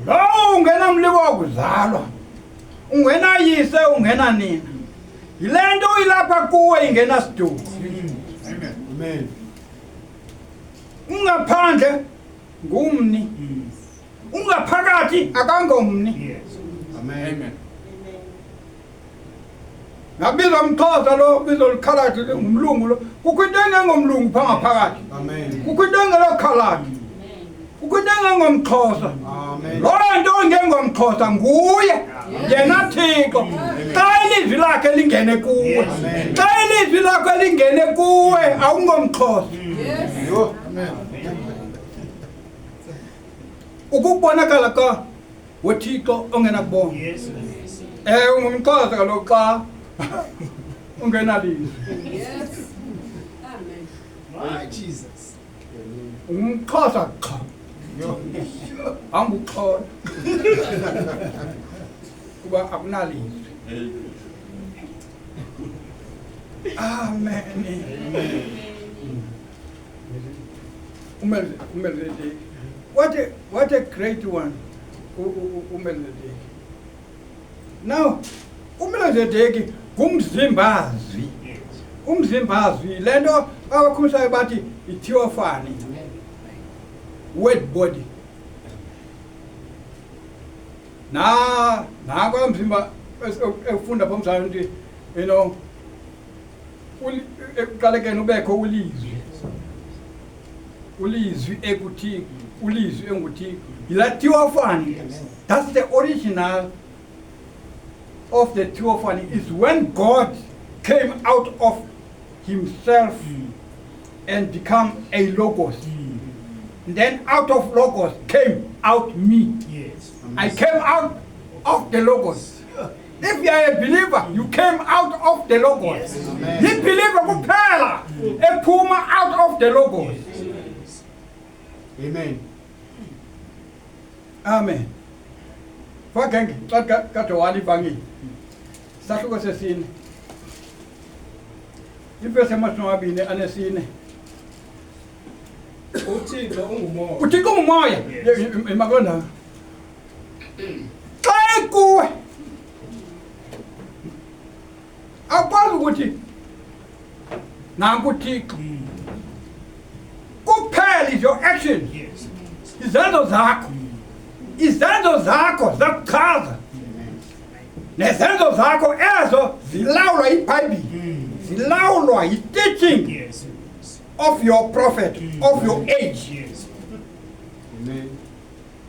[SPEAKER 1] Lo ungena mlibo wakuzalwa. Ungena yise ungena nina. Yile nto ilapha kuwe ingena siduko.
[SPEAKER 2] Amen.
[SPEAKER 1] Ungaphandle ngumni. Ungaphakathi akangomni.
[SPEAKER 2] Amen.
[SPEAKER 1] Nabiza umXhosa lo bizo likhalathi ngumlungu lo. Kukho into engengomlungu phakathi.
[SPEAKER 2] Amen.
[SPEAKER 1] Kukho into engelokhalathi. Kukho into engengomXhosa.
[SPEAKER 2] Amen.
[SPEAKER 1] Lo nto engengomXhosa nguye. Yena Thixo. Xa ilizwi lakhe lingene kuwe. Xa ilizwi lakhe lingene kuwe awungomXhosa.
[SPEAKER 2] Amen.
[SPEAKER 1] Ukubonakala ka woThixo ongena kubona. UngumXhosa kaloku xa ungena lizwi.
[SPEAKER 5] My Jesus.
[SPEAKER 1] UmXhosa qha. Anguxhosa. Kuba akunalizwi. Amen. Umelkisedeki. What a great one. Umelkisedeki. Now, uMelkisedeki ngumzimbazwi. Umzimbazwi lento abakhulusayo bathi itheophany. Word body. Kwa mzimba efunda pomsana ukuthi ekuqalekeni ubekho ulizwi. Ulizwi ekuThixo, ulizwi enguThixo. Ila theophany. That's the original of the theophany is when God came out of himself and become a logos. And then out of logos came out me. I came out of the logos. If you are a believer, you came out of the logos. This believer kuphela ephuma out of the logos.
[SPEAKER 2] Amen.
[SPEAKER 1] Amen. Fakenge kade wali bangi. Sahluko sesine. Ivesi yamaswabini anesine.
[SPEAKER 5] uThixo ungumoya.
[SPEAKER 1] Uthixo ungumoya. Emakonda. Xa ekuwe akwazi ukuthi nanku uThixo kuphela your action izenzo zakho zakuchaza nezenzo zakho ezo zilawulwa iBhayibheli zilawulwa teaching of your prophet of your age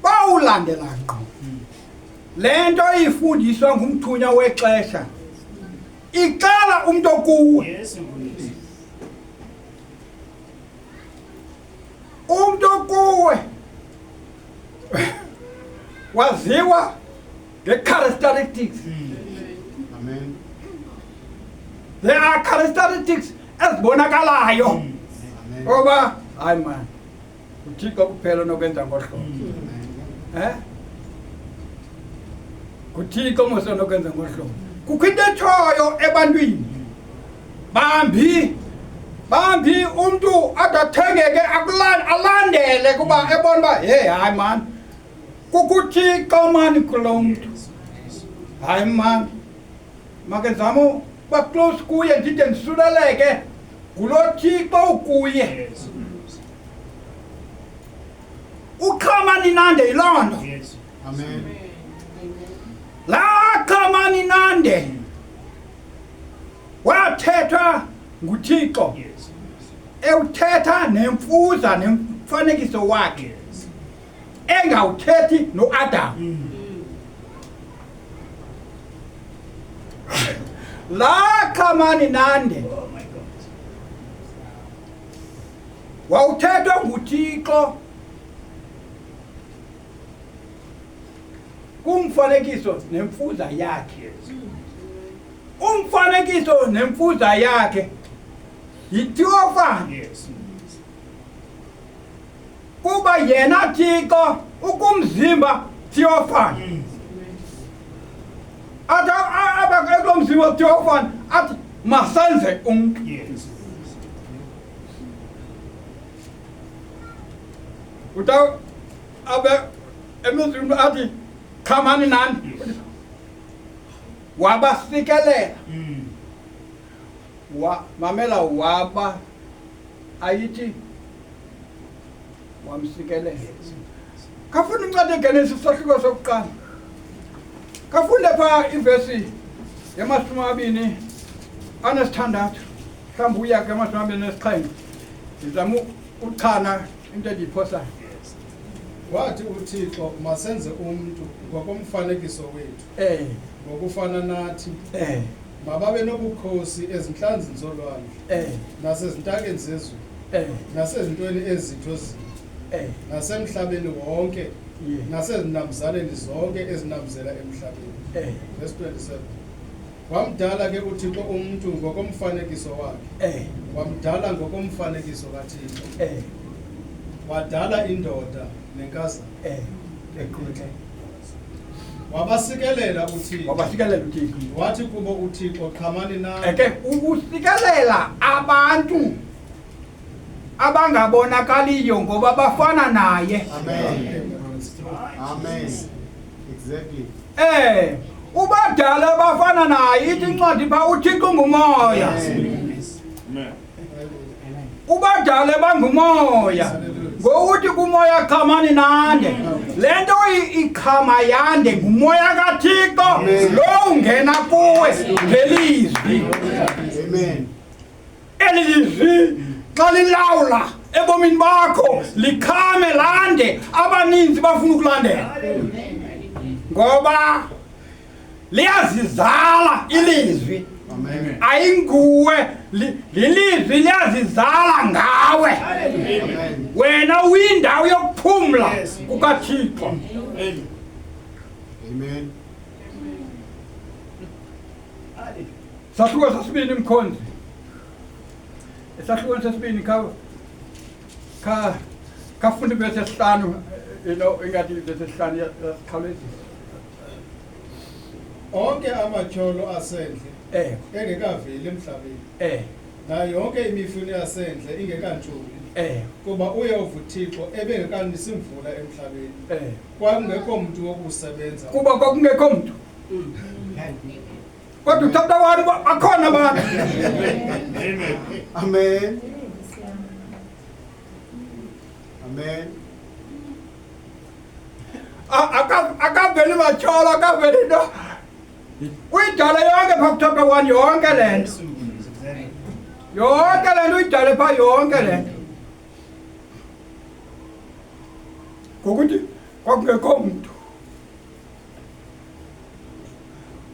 [SPEAKER 1] bawulandela ngqo lento ifundiswa ngumthunya wexesha iqala umuntu okuwe umuntu okuwe waziwa nge-characteristics.
[SPEAKER 2] Amen.
[SPEAKER 1] There are characteristics ezibonakalayo oba hayi man uThixo kuphela nokwenza ngohlobo kuThixo mosonokwenza ngohlobo kukho into etshoyo ebantwini bambi umuntu adathengeke alandele kuba ebona uba hey hayi man kukuThixo mani kulo muntu hayi man make zamo ba close kuye ndide ndisuleleke ngulo Thixo ukuye ukhamani nande yilondo
[SPEAKER 2] Amen.
[SPEAKER 1] la khamani nande wathethwa nguThixo ewuthetha nemfuza nemfanekiso wakhe engawuthethi noAdam la khamani nande wawuthethwa nguThixo kumfanekiso nemfuza yakhe umfanekiso nemfuza yakhe yitheophany kuba yena Thixo ukumzimba theophany aba mzimba theophany athi masenze umuntu uta abe emzimba athi khamani nani wabasikelela mamela waba ayithi wamsikelela kafuna incwadi eGenesis sahluko sokuqala kafunde pha ivesi yama-20 anesithandathu mhlawumbe uyake ama-27 ngizama uchana into endiyiphosayo
[SPEAKER 5] wathi uThixo masenze umuntu ngokomfanekiso wethu ngokufana nathi mababe nobukhosi ezinhlanzini zolwandle nasezintakeni zezulu nasezintweni ezitho nasemhlabeni wonke nasezinambuzaneni zonke ezinambuzela emhlabeni. Verse 27. Wamdala ke uThixo umuntu ngokomfanekiso wakhe wamdala ngokomfanekiso kaThixo wadala indoda nenkazana eqhuthe wabasikelela uThixo wathi kubo uThixo qhamani nani
[SPEAKER 1] ukusikelela abantu abangabonakaliyo ngoba bafana naye.
[SPEAKER 2] Amen. Amen. Exactly.
[SPEAKER 1] Ubadala bafana naye ithi incwadi pha uThixo ngumoya.
[SPEAKER 4] Amen.
[SPEAKER 1] Ubadala bangumoya. Ngokuthi kumoya qhamani nande. Lento iqhama yande ngumoya kaThixo lo ungena kuwe ngelizwi.
[SPEAKER 2] Amen.
[SPEAKER 1] Elizwi xa lilawula ebomini bakho likhame lande abaninzi bafuna ukulandela ngoba liyazizala ilizwi.
[SPEAKER 2] Amen.
[SPEAKER 1] Ayinguwe lilizwi liyazizala ngawe.
[SPEAKER 2] Amen.
[SPEAKER 1] Wena uyindawo yokuphumla kukaThixo.
[SPEAKER 2] Amen.
[SPEAKER 1] Sahluko sesibini mkhonzi. Esahluko sesibini kafunda verse 5 ingathi verse 5 yasikhawulezisa.
[SPEAKER 5] Onke amatyholo asendle engekaveli emhlabeni nayo yonke imifuno yasendle ingekantshuli kuba uyehova uthixo ebengekanika imvula emhlabeni kwakungekho muntu wokusebenza
[SPEAKER 1] kuba kwakungekho muntu kodwa chapter 1 akhona abantu
[SPEAKER 2] Amen. Amen.
[SPEAKER 1] akaveli matyholo akaveli into uyidala yonke phaa chapter 1 yonke le nto yonke le nto uyidale phaa yonke le nto ngokuthi kwakungekho mntu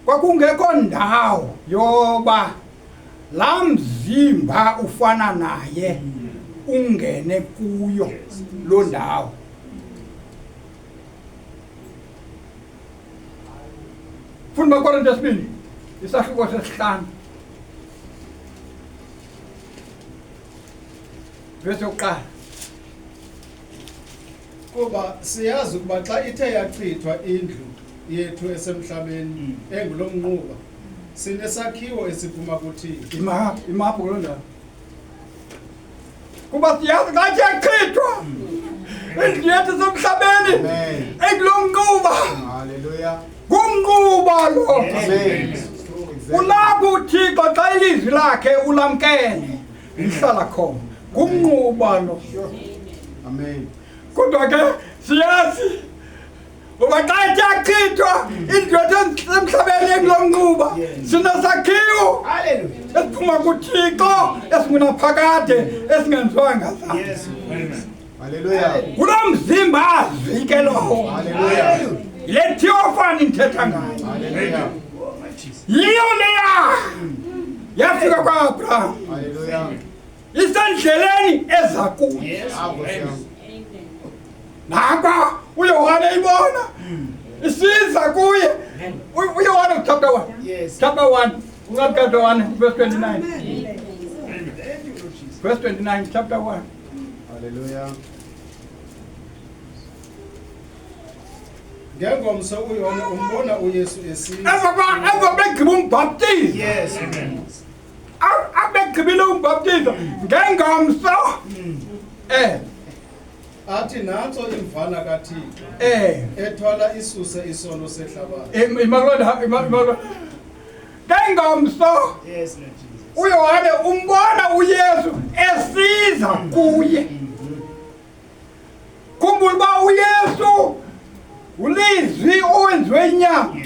[SPEAKER 1] kwakungekho ndawo yoba laa mzimba ufana naye ungene kuyo loo ndawo funda maKorinto esibini isahluko sesihlanu verse yokuqala
[SPEAKER 5] kuba siyazi ukuba xa ithe yachithwa indlu yethu esemhlabeni engulomnquba sinesakhiwo esiphuma kuThixo
[SPEAKER 1] imapho kuloo ndawo kuba siyazi xa ithe yachithwa indlu yethu esemhlabeni engulomnquba
[SPEAKER 2] Hallelujah.
[SPEAKER 1] kumnquba lo
[SPEAKER 2] Amen.
[SPEAKER 1] kulapho uThixo xa ilizwi lakhe ulamkele lihlala khona kumnquba lo
[SPEAKER 2] Amen.
[SPEAKER 1] kodwa ke siyazi uba xa ithe yachithwa indlu yethu emhlabeni engulomnquba sinesakhiwo esiphuma kuThixo esingunaphakade esingenziwanga ngazandla
[SPEAKER 2] Hallelujah.
[SPEAKER 1] kuloo mzimba azwi ke lowo
[SPEAKER 2] Hallelujah.
[SPEAKER 1] le theophany ndithetha ngayo
[SPEAKER 2] Hallelujah.
[SPEAKER 1] yiyo leya yafika kwaAbraham
[SPEAKER 2] Hallelujah.
[SPEAKER 1] isendleleni eza kuye
[SPEAKER 2] Hallelujah.
[SPEAKER 1] napa uyohane ibona isiza kuye uyohane chapter 1 chapter 1 chapter 1 verse 29 verse 29 chapter 1
[SPEAKER 2] Hallelujah.
[SPEAKER 5] ngengomso uYohane umbona uYesu esiza
[SPEAKER 1] emva begqiba umbhaptizo abegqibile umbhaptizo ngengomso
[SPEAKER 5] athi nantso imvana kaThixo ethwala isuse isono sehlabathi
[SPEAKER 1] ngengomso uYohane umbona uYesu esiza kuye khumbula uba uYesu ulizwi owenziwe inyama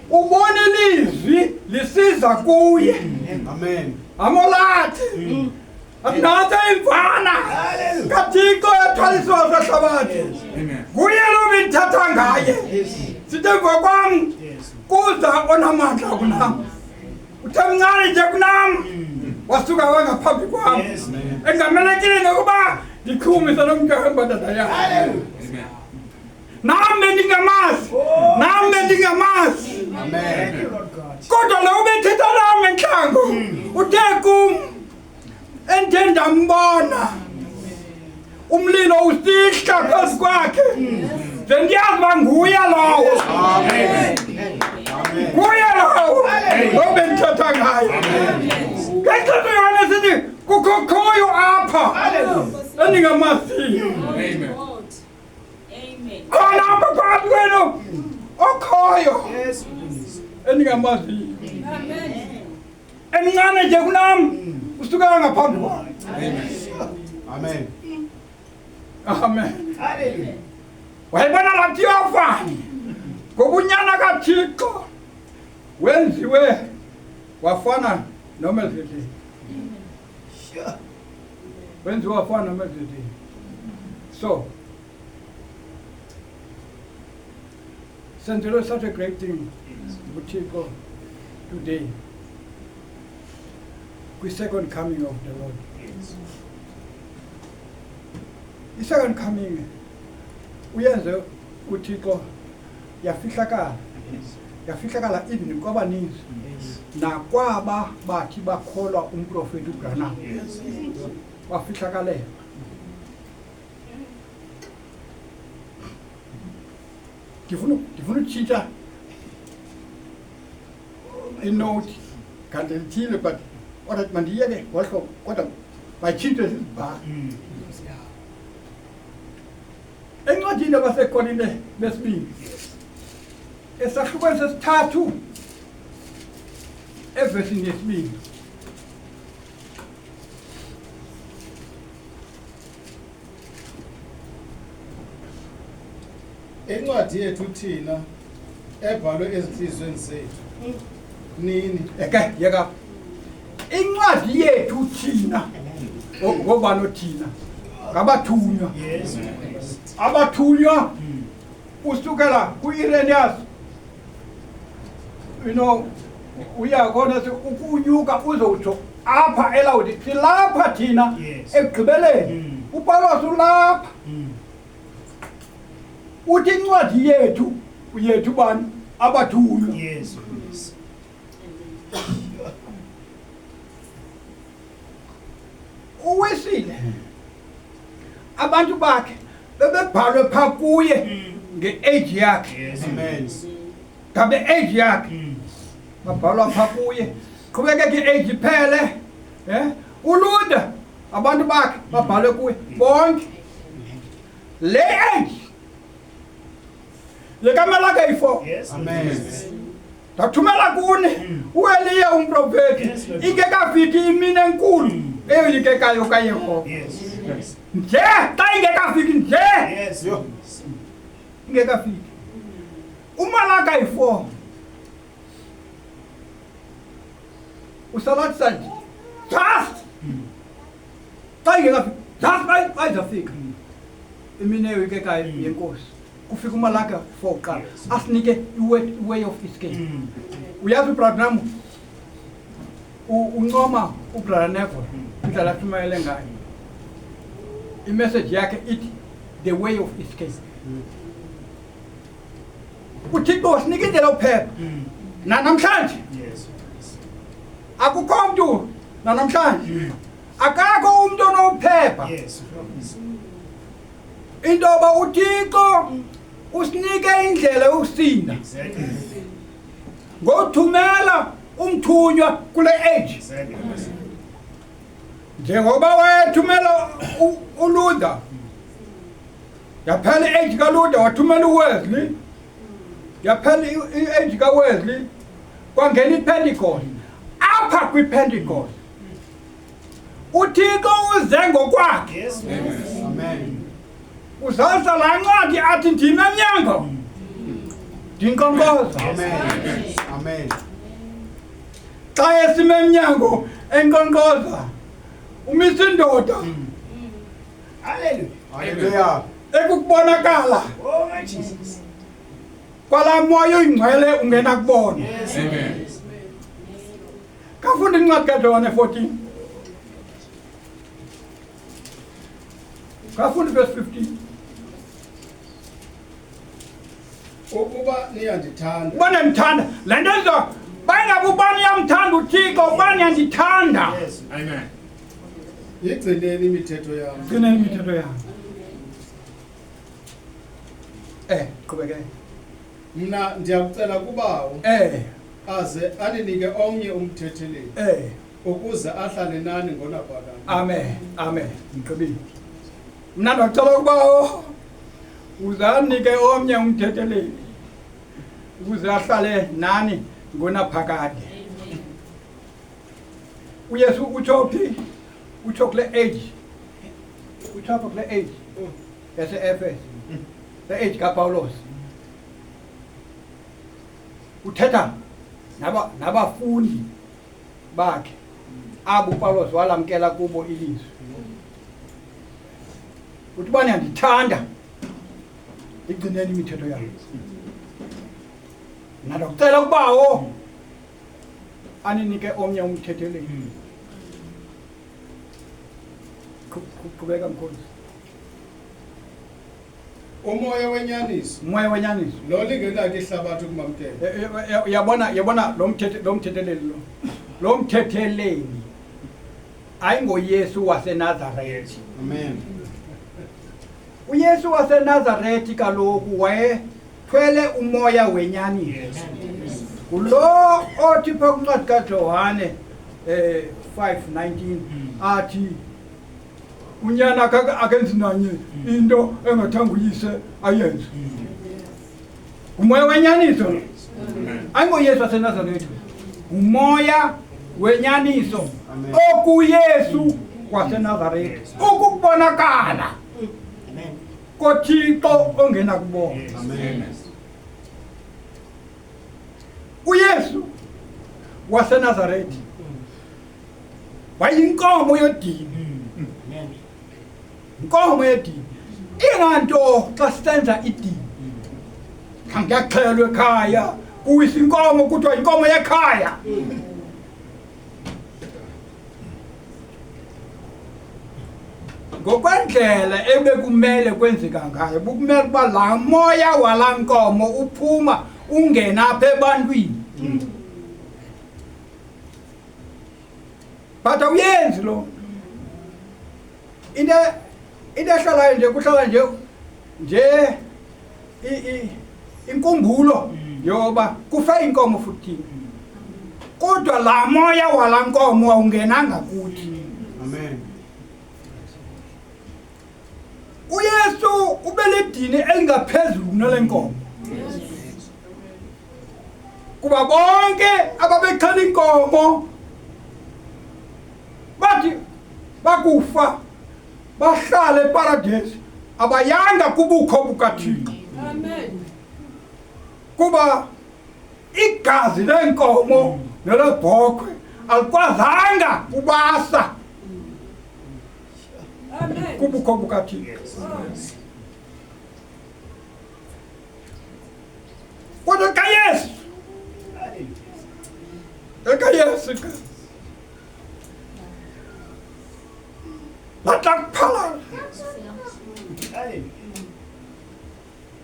[SPEAKER 1] ubona ilizwi lisiza kuye
[SPEAKER 2] Amen.
[SPEAKER 1] amolathi nantso imvana kaThixo ethwala isona sehlabathi nguye lo bendithetha ngaye sithi emva kwam kuza onamandla kunam uthe mncane nje kunam wasuka wangaphambi kwam engamelekile nokuba ndichumise nomntu wembadada yakhe nam bendingamazi
[SPEAKER 2] Amen.
[SPEAKER 1] kodwa lo ubethetha nam entlango uthe kum endithe ndambona umlilo usihla phezu kwakhe ze ndiyazi uba nguye lowo
[SPEAKER 2] Amen.
[SPEAKER 1] nguye lowo lo bendithetha ngayo ngexesha uYohane sithi kukho khoyo apha endingamaziyo khona apha phakathi kwenu okhoyo endingamaziyo emncane nje kunam usuka ngaphambi kwam
[SPEAKER 2] Amen.
[SPEAKER 1] amen wayibona laa theophany ngobunyana kaThixo wenziwe wafana noMelkizedeki wenziwe wafana noMelkizedeki so senzelwe such a great thing uThixo today kwi-second coming of the Lord. I-second coming uyenze uThixo yafihlakala even kwabaninzi nakwaba bathi bakholwa umprofeti uBranham wafihlakalela ndifuna utshintsha inote kanti lithile but kodwa mandiyeke ngohlobo kodwa bayitshintshwe zizibhalo encwadini abaseKorinte besibili esahlukweni sesithathu evesini yesibili
[SPEAKER 5] encwadi yethu thina ebhalwe ezinhlizweni zethu nini
[SPEAKER 1] yeka incwadi yethu thina ngobani othina ngabathunywa abathunywa usukela ku-Irenaeus uyakona ukunyuka uzotsho apha elawudi silapha thina ekugqibeleni uPawulos ulapha uthi incwadi yethu bani abathunywa uwesile abantu bakhe bebebhalwe pha kuye nge-age yakhe ngabe age yakhe babhalwa pha kuye qhubekeke i-age iphele uLuda abantu bakhe babhalwe kuye bonke le age lekamela kayifo ndathumela kuni uEliya umprofeti ingekafiki imini enkulu eyoyikekayo kaYehova nje xa ingekafiki nje ingekafiki uMalaki 4 usalathi santi just xa ingekafiki just bayizafika imini eyoyikekayo yenkosi kufika uMalaki 4 qala asinike way of escape uyazi uBrother uncoma uBrother Neville udlala thumayele ngayo imessage yakhe ithi the way of escape uThixo wasinike indlela yokuphepha namhlanje akukho umuntu namhlanje akakho umuntu onokuphepha into yoba uThixo usinike indlela yokusinda ngothumela umthunywa kule age njengoba wayethumela uLuda yaphela i-age kaLuda wathumela uWesley yaphela i-age kaWesley kwangena iPentecost apha kwiPentecost uThixo uze ngokwakhe
[SPEAKER 2] Amen.
[SPEAKER 1] uzasa la ncwadi athi ndime emnyango ndinkonkoza
[SPEAKER 2] Amen.
[SPEAKER 1] xa esime emnyango enkonkoza umisa indoda
[SPEAKER 2] Hallelujah.
[SPEAKER 1] ekukubonakala kwala moya oyingcwele ungena kubona kafunda incwadi kaJohane 14 kafunda verse 15
[SPEAKER 5] ukuba niyandithanda
[SPEAKER 1] ubani ndithanda le nto izo bayingabe ubani yamthanda uThixo ubani yandithanda
[SPEAKER 4] Amen.
[SPEAKER 5] yigcineni imithetho yami
[SPEAKER 1] gcineni imithetho yami qhubeke
[SPEAKER 5] mna ndiyakucela kubawo aze aninike omnye umthetheleli ukuze ahlale nani ngonaphakade
[SPEAKER 1] amen ngigqibile mna ndicela ukuba uzanike omnye umthetheleli ukuze ahlale nani ngonaphakade uYesu utsho phi utsho kule age utsho kule age yase-Efes le age kaPawulos uthetha nabafundi bakhe abo uPawulos walamkela kubo ilizwi uthi bani yandithanda igcineni imithetho yami nandokucela ukubawo aninike omnye umthetheleli qhubeka mkhosi
[SPEAKER 5] umoya wenyaniso lo lingenakho ihlabathi ukumamkela
[SPEAKER 1] yabona lo mthetheleli ayingoYesu waseNazaretha.
[SPEAKER 2] Amen.
[SPEAKER 1] uYesu waseNazaretha kaloku wayethwele umoya wenyaniso. Lo othi pha kuncwadi kaJohane 5:19 athi unyana akenzi nanye into engathanga uyise ayenze. Umoya wenyaniso. AyingoYesu waseNazaretha. Umoya wenyaniso okuYesu waseNazaretha. Ukubonakala koThixo ongena kubona.
[SPEAKER 2] Amen.
[SPEAKER 1] uYesu waseNazaretha wayinkomo yodini. Inkomo yodini. Inganto xa sisenza idini. Kangaxhelwe ekhaya, kuyisa inkomo kuthiwa inkomo yekhaya. Ngokwendlela ebekumele kwenzeka ngayo, bukumele uba laa moya walaa nkomo uphuma ungena apha ebantwini. But awuyenzi lo. Into ehlalayo nje kuhlala nje inkumbulo yoba kufe inkomo futhi. Kodwa laa moya walaa nkomo awungenanga kuthi.
[SPEAKER 2] Amen.
[SPEAKER 1] uYesu ubeledini elingaphezulu kunale nkomo. Kuba bonke ababexhela inkomo bathi bakufa bahlala eparadesi abayanga kubukho bukaThixo. Amen. Kuba igazi lenkomo nelebhokhwe alikwazanga ubasa. Amen. Kubukho bukaThixo. Kodwa kaYesu. Kayesu. Latakphala.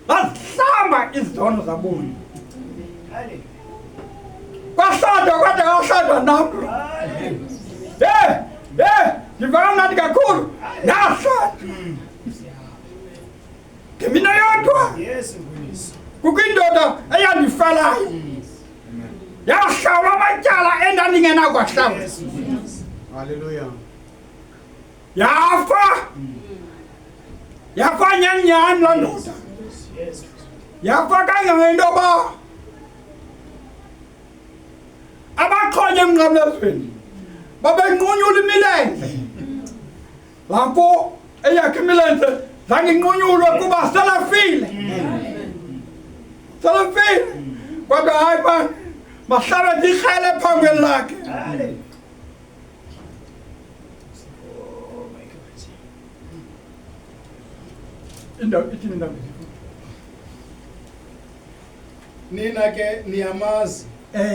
[SPEAKER 1] Lasamba izono zabona. Kwasada kwade kwasada namlo. Ngivana ndikakhulu. Yasada. Ngemina yodwa. Yes, Nkosi. Kukwindoda eyandifalayo. Yahlawula amatyala endandingena kwahlawula.
[SPEAKER 2] Hallelujah.
[SPEAKER 1] Yafa nyanyani loo ndoda. Yafa kangangentoba abaxhonye emnqamlezweni babenqunyula imilenze. Lapho eyakhe imilenze zange inqunyulwe kuba selefile. Kodwa hayi man, mahlala ndirhele phambili lakhe. Indawo ithini indawo?
[SPEAKER 5] Nina ke niyamazi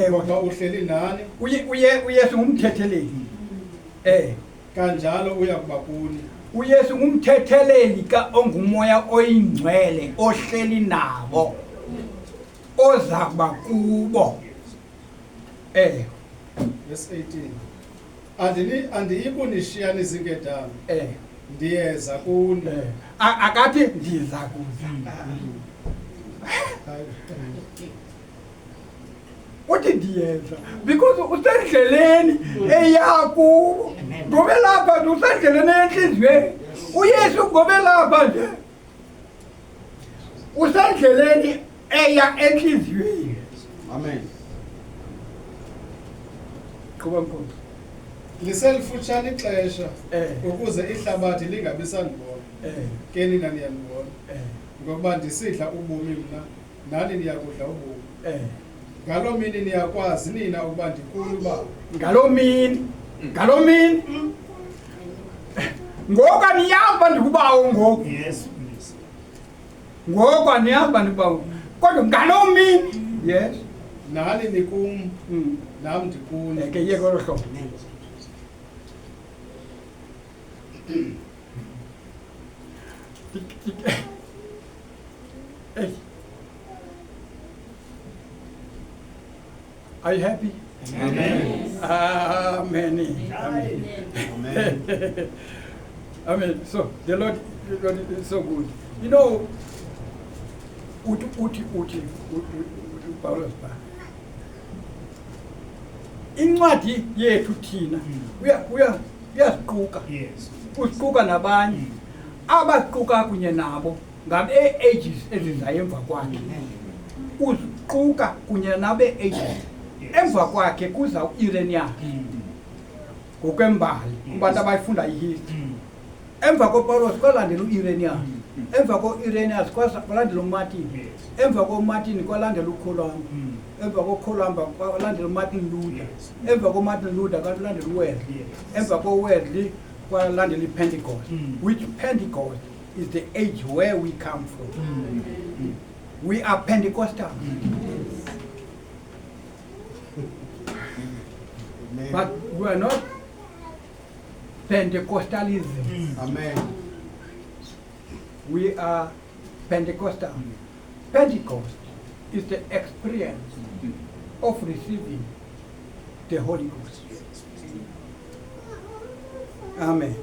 [SPEAKER 5] ngoba uhleli nani.
[SPEAKER 1] uYesu ngumthetheleli.
[SPEAKER 5] Kanjalo uya kuba kuni.
[SPEAKER 1] uYesu ngumthetheleli ongumoya oyingcwele ohleli nabo oza kuba kubo.
[SPEAKER 5] Verse 18. Andiyikunishiya nizingedama. Ndiyeza kuni.
[SPEAKER 1] Akathi ndiza kuza. Uthi ndiyeza because usendleleni eyakubo. Ngobe lapha usendleleni enhliziyweni. uYesu ngobe lapha nje usendleleni eya enhliziyweni.
[SPEAKER 2] Amen.
[SPEAKER 1] Kuba Nkosi.
[SPEAKER 5] Liselifutshane ixesha ukuze ihlabathi lingabi sandibona. Ke nina niyandibona. Ngoba ndisidla ubomi mna nani niyakudla ubomi. Ngaloo mini niyakwazi nina ukuba ndikuni uBaba.
[SPEAKER 1] Ngaloo mini ngoku aniyazi ndikubawo ngoku. Yes. Ngoku aniyazi ndikubawo. Kodwa ngaloo mini yes.
[SPEAKER 5] Nani nikum nam ndikuni.
[SPEAKER 1] Ke yeke lo hlobo. Are you happy?
[SPEAKER 2] Amen.
[SPEAKER 1] Amen.
[SPEAKER 2] Amen.
[SPEAKER 1] Amen. So the Lord is so good. You know, uthi Paulus ba. incwadi yethu thina uyasiquka
[SPEAKER 4] Yes.
[SPEAKER 1] usiquka nabanye abasiquka kunye nabo ngabe-ages ezizayo emva kwakhe uziquka kunye nabe-ages emva kwakhe kuza u-Irenaeus ngokwembali kubantu abayifunda ihistory emva kopawulos kwalandela u-Irenaeus emva ko-Irenaeus kwalandela uMartin emva koMartin kwalandela uColumba emva koColumba kwalandela uMartin Luther emva koMartin Luther kwalandela uWesley emva koWesley kwalandela iPentecost which Pentecost is the age where we come from. We are Pentecostal. But we are not Pentecostalism.
[SPEAKER 2] Amen.
[SPEAKER 1] We are Pentecostal. Pentecost is the experience of receiving the Holy Ghost. Amen.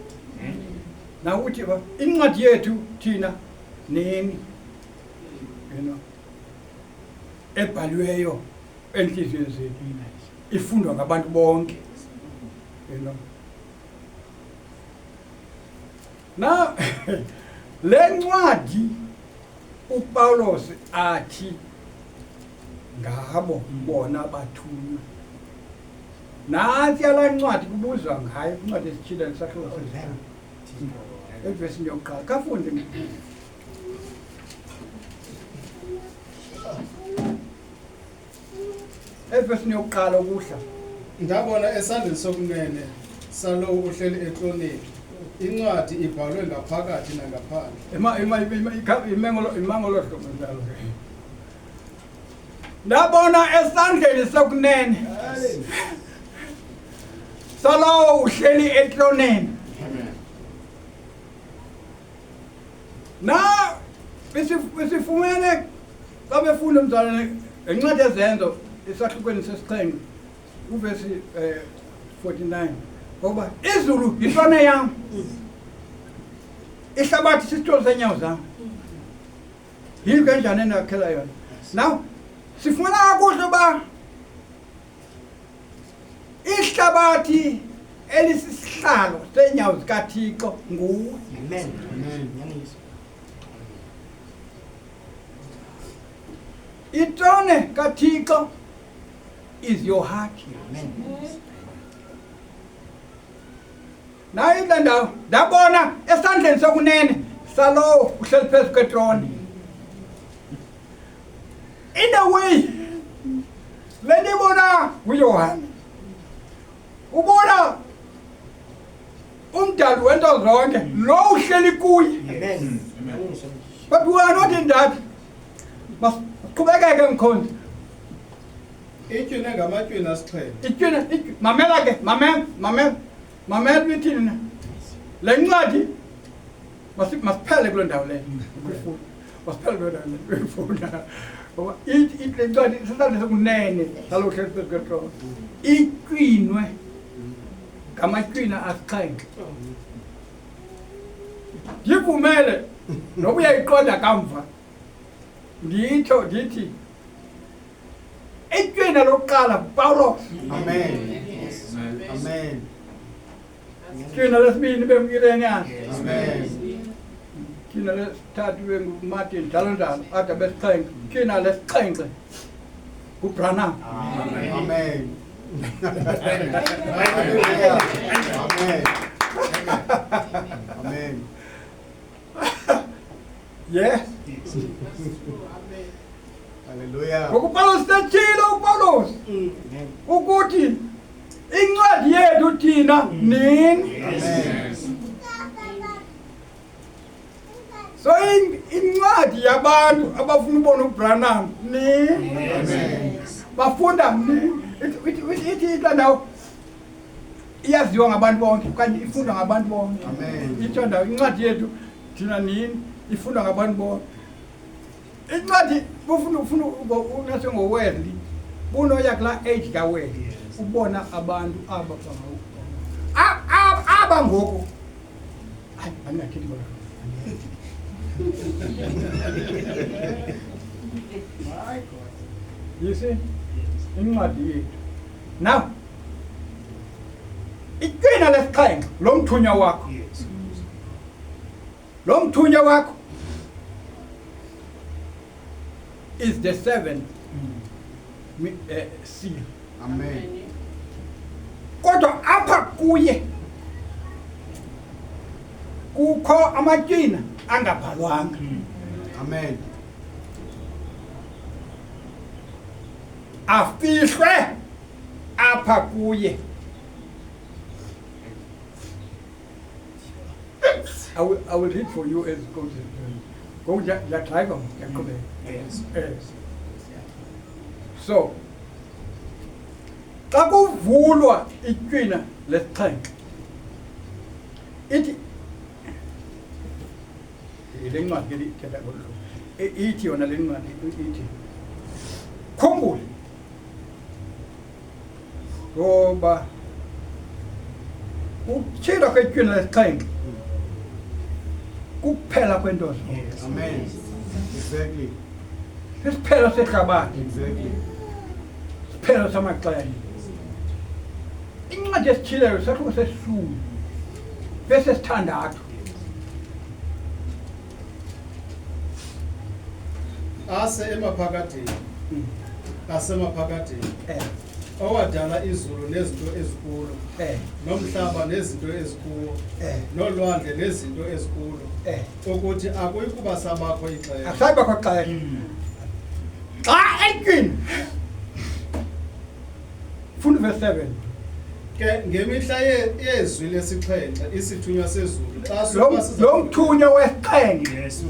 [SPEAKER 1] Now, whichever, incwadi yethu thina nini, ebhaliweyo enhliziyweni zethu ifundwa ngabantu bonke, Now, le ncwadi uPawulos athi ngabo bona bathunywa. Nansi yala ncwadi kubuzwa ngayo incwadi esithile sakhiwo sesithathu. Evesi yokuqala kafunde evesi yokuqala ukuhla
[SPEAKER 5] Ndabona esandleni sokunene salowo uhleli etloneni. Incwadi ibhalwe ngaphakathi nangaphandle.
[SPEAKER 1] imangolo hlokozalo. Ndabona esandleni sokunene salowo uhleli etloneni. Na besifumene xa befunda umzalwane encwadi ezenzo esahlukweni sesixhenxe uvesi 49 ngoba izulu yintlone yam ihlabathi sisithole senyawo zam yini kanjani endakhela yona. Now sifumana kakuhle uba ihlabathi elisisihlalo senyawo zikaThixo nguwe.
[SPEAKER 3] Amen.
[SPEAKER 1] Itone kaThixo is your heart.
[SPEAKER 3] Amen.
[SPEAKER 1] Nayo ile ndawo ndabona esandleni sokunene salowo uhleli phezu kwetroni. In a way, le ndibona uYohane ubona umdali wento zonke lo uhleli kuye.
[SPEAKER 3] Amen.
[SPEAKER 1] But we are not in that. Masqhubekeke mkhonzi.
[SPEAKER 5] Ityhune ngamatyhweni asixhenxe.
[SPEAKER 1] Ityhune mamela ke mamela bithini le ncwadi masiphele kuloo ndawo leyo ukuyifunda masiphele kuloo ndawo leyo ukuyifunda ngoba le ncwadi sisandleni sokunene salowo uhleli phezu kwetroni ityinwe ngamatyhwina asixhenxe. Ndivumele noba uyayiqonda kamva nditsho ndithi ityhwina lokuqala Pawulos.
[SPEAKER 2] Amen. Amen.
[SPEAKER 1] Ityhwina lesibini bengu-Irenaeus.
[SPEAKER 2] Amen.
[SPEAKER 1] Ityhwina lesithathu benguMartin njalo njalo ade besixhenxe. Ityhwina lesixhenxe nguBranham.
[SPEAKER 2] Amen. Hallelujah. Amen. Amen.
[SPEAKER 1] Yes.
[SPEAKER 2] Hallelujah.
[SPEAKER 1] ngokuPawulos setshilo uPawulos ukuthi incwadi yethu thina nini.
[SPEAKER 2] Amen.
[SPEAKER 1] So incwadi yabantu abafuna ubona uBranham nini.
[SPEAKER 2] Amen.
[SPEAKER 1] Bafunda nini. Ithi ndawo iyaziwa ngabantu bonke okanye ifundwa ngabantu bonke.
[SPEAKER 2] Amen.
[SPEAKER 1] Itsho ndawo incwadi yethu thina nini ifundwa ngabantu bonke. Incwadi ufuna unase ngoWesley bunoya kula age kaWesley ubona abantu aba ngoku hayi andingathethi bona. You see incwadi yethu now iqina lesixhenxe lo mthunywa wakho
[SPEAKER 4] Yes.
[SPEAKER 1] lo mthunywa wakho is the seventh seal.
[SPEAKER 2] Amen.
[SPEAKER 1] Kodwa apha kuye kukho amatshina angabhalwanga.
[SPEAKER 2] Amen.
[SPEAKER 1] Afihlwe apha kuye. I will read for you as it goes. Go ya driver yakube.
[SPEAKER 4] Yes.
[SPEAKER 1] So xa kuvulwa iqina lesixhenxe ithi le ncwadi ke lithetha ngolu ithi yona le ncwadi ithi khumbule ngoba ukutshila kweqina lesixhenxe kuphela kwentozo.
[SPEAKER 4] Yes.
[SPEAKER 2] Amen. Exactly.
[SPEAKER 1] Isiphelo sehlabathi,
[SPEAKER 2] Exactly.
[SPEAKER 1] isiphelo samaxesha. Incwadi esithileyo sakho sesishumi bese sithandathu.
[SPEAKER 5] ase emaphakathini asemaphakathini
[SPEAKER 1] Eh,
[SPEAKER 5] owadala izulu nezinto ezikulo
[SPEAKER 1] eh,
[SPEAKER 5] nomhlaba nezinto ezikuwo
[SPEAKER 1] eh,
[SPEAKER 5] nolwandle nezinto ezikulo
[SPEAKER 1] eh.
[SPEAKER 5] ukuthi akuyi kuba sabakho ixesha
[SPEAKER 1] Asayiba kwaxesha. Xa eqina. Funda verse 7.
[SPEAKER 5] ke ngemihla yezwi lesixhenxe isithunywa sezulu xa
[SPEAKER 1] Lo mthunywa wesixhenxe
[SPEAKER 4] Yes.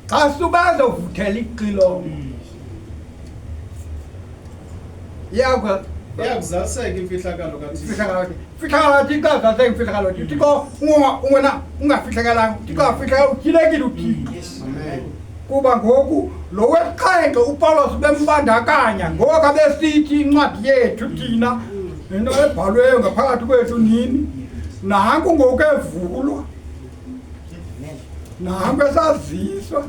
[SPEAKER 1] xa subazo vuthela ixilongo. Yakho
[SPEAKER 5] iyakuzaliseka imfihlakalo kaThixo
[SPEAKER 1] fihlakala Thixo zasengifihlakala Thixo ungafihlakalanga Thixo afihlakala utyilekile uThixo.
[SPEAKER 2] Amen.
[SPEAKER 1] Kuba ngoku lo wesixhenxe uPawulos bembandakanya ngoku abesithi incwadi yethu thina into ebhalweyo ngaphakathi kwethu nini nanku ngoku evulwa nanku esaziswa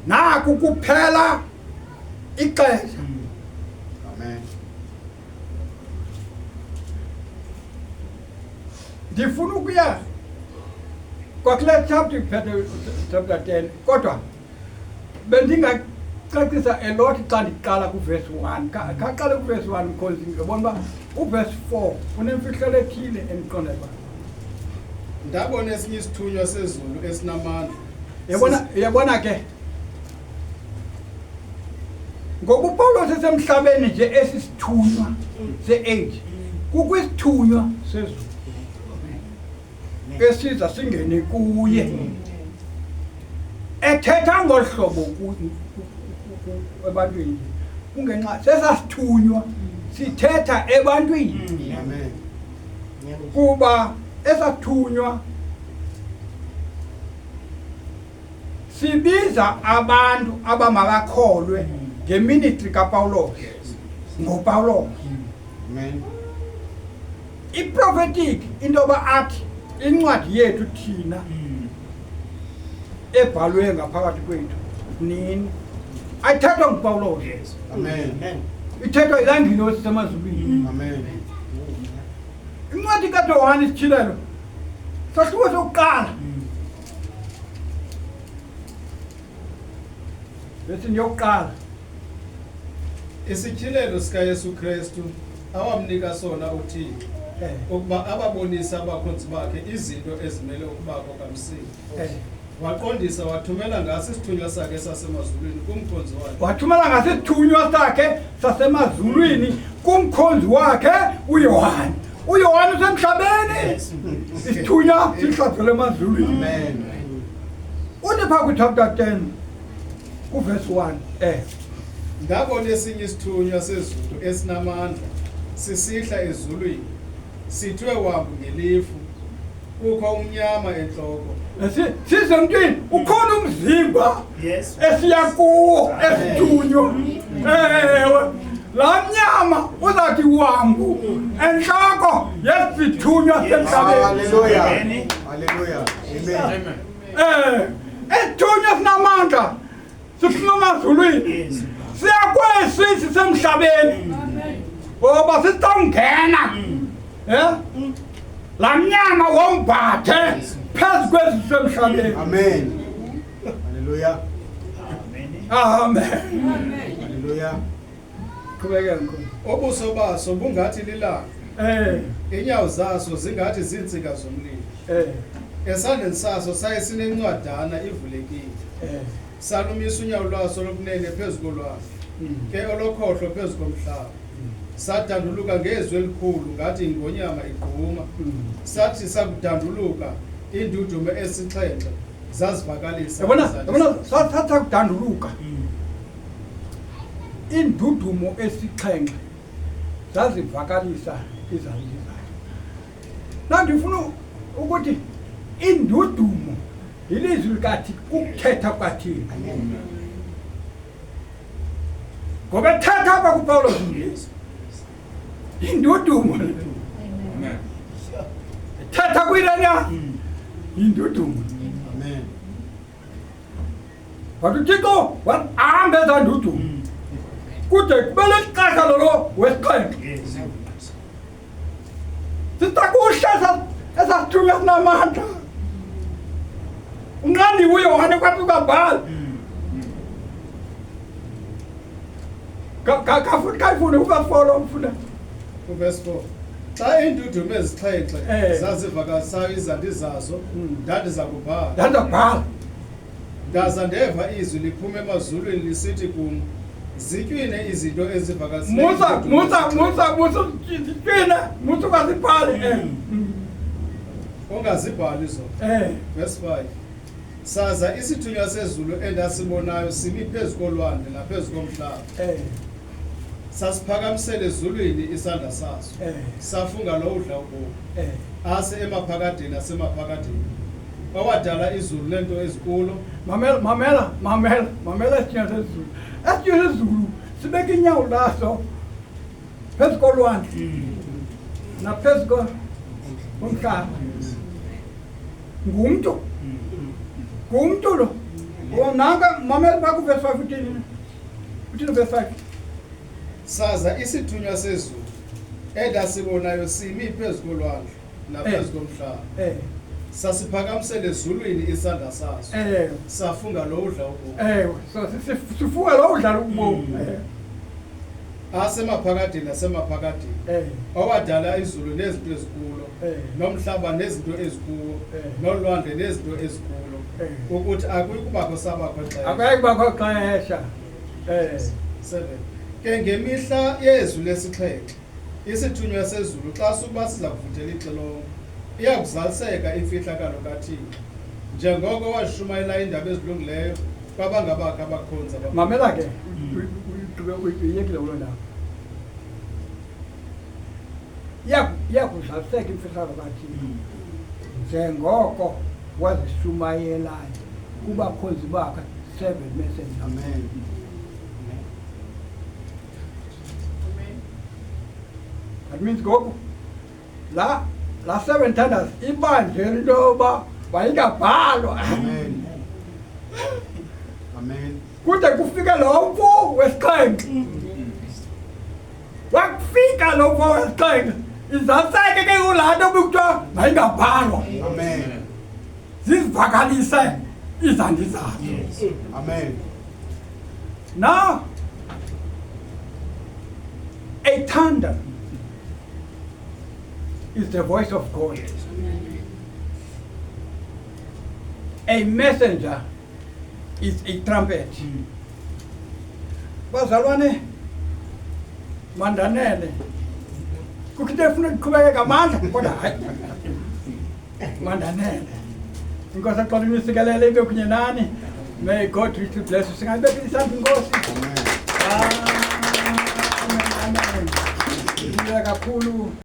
[SPEAKER 1] naku kuphela ixesha.
[SPEAKER 2] Amen.
[SPEAKER 1] Ndifuna ukuya kwakule chapter iphethe chapter 10 kodwa bendingacacisa a lot xa ndiqala kuverse 1 khaqale kuverse 1 because ngibona uba uverse 4 unemfihlelo ethile endiqonda uba
[SPEAKER 5] ndabona esinye isithunywa sezulu esinamandla
[SPEAKER 1] yabona ke ngoba uPawulos esemhlabeni nje esisithunywa se-age kukwisithunywa sezulu esiza singene kuye ethetha ngohlobo ebantwini kungenxa sesasithunywa sithetha ebantwini
[SPEAKER 2] Amen.
[SPEAKER 1] kuba esathunywa sibiza abantu abamabakholwe ngeministry kaPawulos ngoPawulos.
[SPEAKER 2] Amen.
[SPEAKER 1] Prophetic into yoba athi incwadi yethu thina ebhalwe ngaphakathi kwethu nini ayithethwa nguPawulos.
[SPEAKER 4] Yes.
[SPEAKER 2] Amen.
[SPEAKER 1] Ithethwa yilangilo esisemazulwini.
[SPEAKER 2] Amen.
[SPEAKER 1] Incwadi kaJohane isitshilelo sahluko sokuqala bese yokuqala
[SPEAKER 5] isityhilelo sikaYesu Kristu awamnika sona uThixo ukuba ababonise abakhonzi bakhe izinto ezimele ukubakho kamsinya waqondisa wathumela ngaso isithunywa sakhe sasemazulwini kumkhonzi wakhe
[SPEAKER 1] wathumela ngaso isithunywa sakhe sasemazulwini kumkhonzi wakhe uYohane. uYohane usemhlabeni isithunywa sihlathele emazulwini.
[SPEAKER 2] Amen.
[SPEAKER 1] Uthi phaa kwichapter 10 kuverse 1
[SPEAKER 5] ndabona esinye isithunywa sezulu esinamandla sisihla ezulwini sithwe wambu ngelifu kukho umnyama entloko
[SPEAKER 1] sisemntwini ukhona umzimba
[SPEAKER 4] Yes.
[SPEAKER 1] esiya kuwo esithunywa. Ewe laa mnyama uzawuthi wambu entloko yesithunywa semhlabeni.
[SPEAKER 2] Hallelujah.
[SPEAKER 4] Amen.
[SPEAKER 2] Hallelujah. Amen.
[SPEAKER 1] Esithunywa sinamandla siphuma emazulwini
[SPEAKER 4] Yes.
[SPEAKER 1] siyakwesi sisemhlabeni. ngoba sisawungena laa nyama wombathe phezu kwezi semhlabeni.
[SPEAKER 2] Amen. Hallelujah.
[SPEAKER 1] Amen.
[SPEAKER 2] Hallelujah.
[SPEAKER 1] Qhubekeka Nkosi.
[SPEAKER 5] Ubuso baso bungathi lilanga, inyawo zaso zingathi zintsika zomlilo. Esandleni saso saye sinencwadana ivulekile. Salumisa unyawo lwaso lokunene phezu kolwandle, ke olokhohlo phezu komhlaba. Sadanduluka ngezwi elikhulu ngathi ingonyama igquma. Sathi sakudanduluka indudumo esixhenxe zazivakalisa.
[SPEAKER 1] Yabona sathatha kudanduluka indudumo esixhenxe zazivakalisa izandla zayo. Nandifuna ukuthi indudumo ilizwi likathi ukuthetha kwathini. Ngoba ethetha apha kuPawulos nje indudumo ethetha kwilana indudumo.
[SPEAKER 2] Amen.
[SPEAKER 1] But uThixo wahambe ezandudumo kude kubele ixesha lolo wesixhenxe. Sitakuhle esasithunywa sinamandla. Unqandiwe uYohane kwathi ukabhala. Kafuna ukafolo mfuna.
[SPEAKER 5] Verse 4. Xa indudumo ezixhenxe zazivakalisayo izandi zazo, ndandiza kubhala.
[SPEAKER 1] Ndandabhala.
[SPEAKER 5] Ndaza ndeva izwi liphuma emazulwini lisithi kum, zitywine izinto ezivakalisayo. Musa ungazibhali. Ungazibhali zona. Verse 5. Saza isithunywa sezulu endasibonayo simi phezu kolwandle naphezu komhlaba. Sasiphakamisele ezulwini isandla saso. Safunga lo udla ubomi. Ase emaphakadeni asemaphakadeni. Owadala izulu lento ezikulo. Mamela isithunywa sezulu. Esithunywa sezulu sibeka inyawo laso phezu kolwandle naphezu komhlaba. Ngumntu lo. Nanga mamela bakuverse 5 uthini verse 5. Saza isithunywa sezulu endasibonayo simi phezu kolwandle naphezu komhlaba. Sasiphakamisele ezulwini isandla saso. Safunga lo udla ubomi. So sifunga lo udla ubomi. Asemaphakadeni asemaphakadeni. Owadala izulu nezinto ezikulo. Nomhlaba nezinto ezikuwo. Nolwandle nezinto ezikulo. Ukuthi akuyi kubakho sabakho xesha. Akuyi kubakho xesha. 7. Ke ngemihla yezulu lesixhenxe isithunywa sezulu xa sukuba siza kuvuthela ixilongo iyakuzaliseka imfihlakalo kaThixo njengoko washumayela indaba ezilungileyo kwabangabakho abakhonza. Mamela ke uyekile kulo ndawo. Iyakuzaliseka imfihlakalo kaThixo njengoko wazishumayelayo kubakhonzi bakhe 7 messengers.
[SPEAKER 2] Amen.
[SPEAKER 1] That means go la 7 thunders ibanje intoba wayingabhalwa.
[SPEAKER 2] Amen. Amen.
[SPEAKER 1] Kude kufika lo mfo wesixhenxe. Wakufika lo mfo wesixhenxe izaseke ke ulando bekuthiwa wayingabhalwa.
[SPEAKER 2] Amen.
[SPEAKER 1] Zizivakalise izandi zazo.
[SPEAKER 2] Amen.
[SPEAKER 1] Now a thunder is the voice of God. A messenger is a trumpet. Bazalwane mandanele kukitefuna kuqhubeka amandla kodwa hayi mandanele inkosi axolela isikelele ibe kunye nani. May God richly bless you. Singabeka isandla inkosi. Amen. Amen. Kakhulu.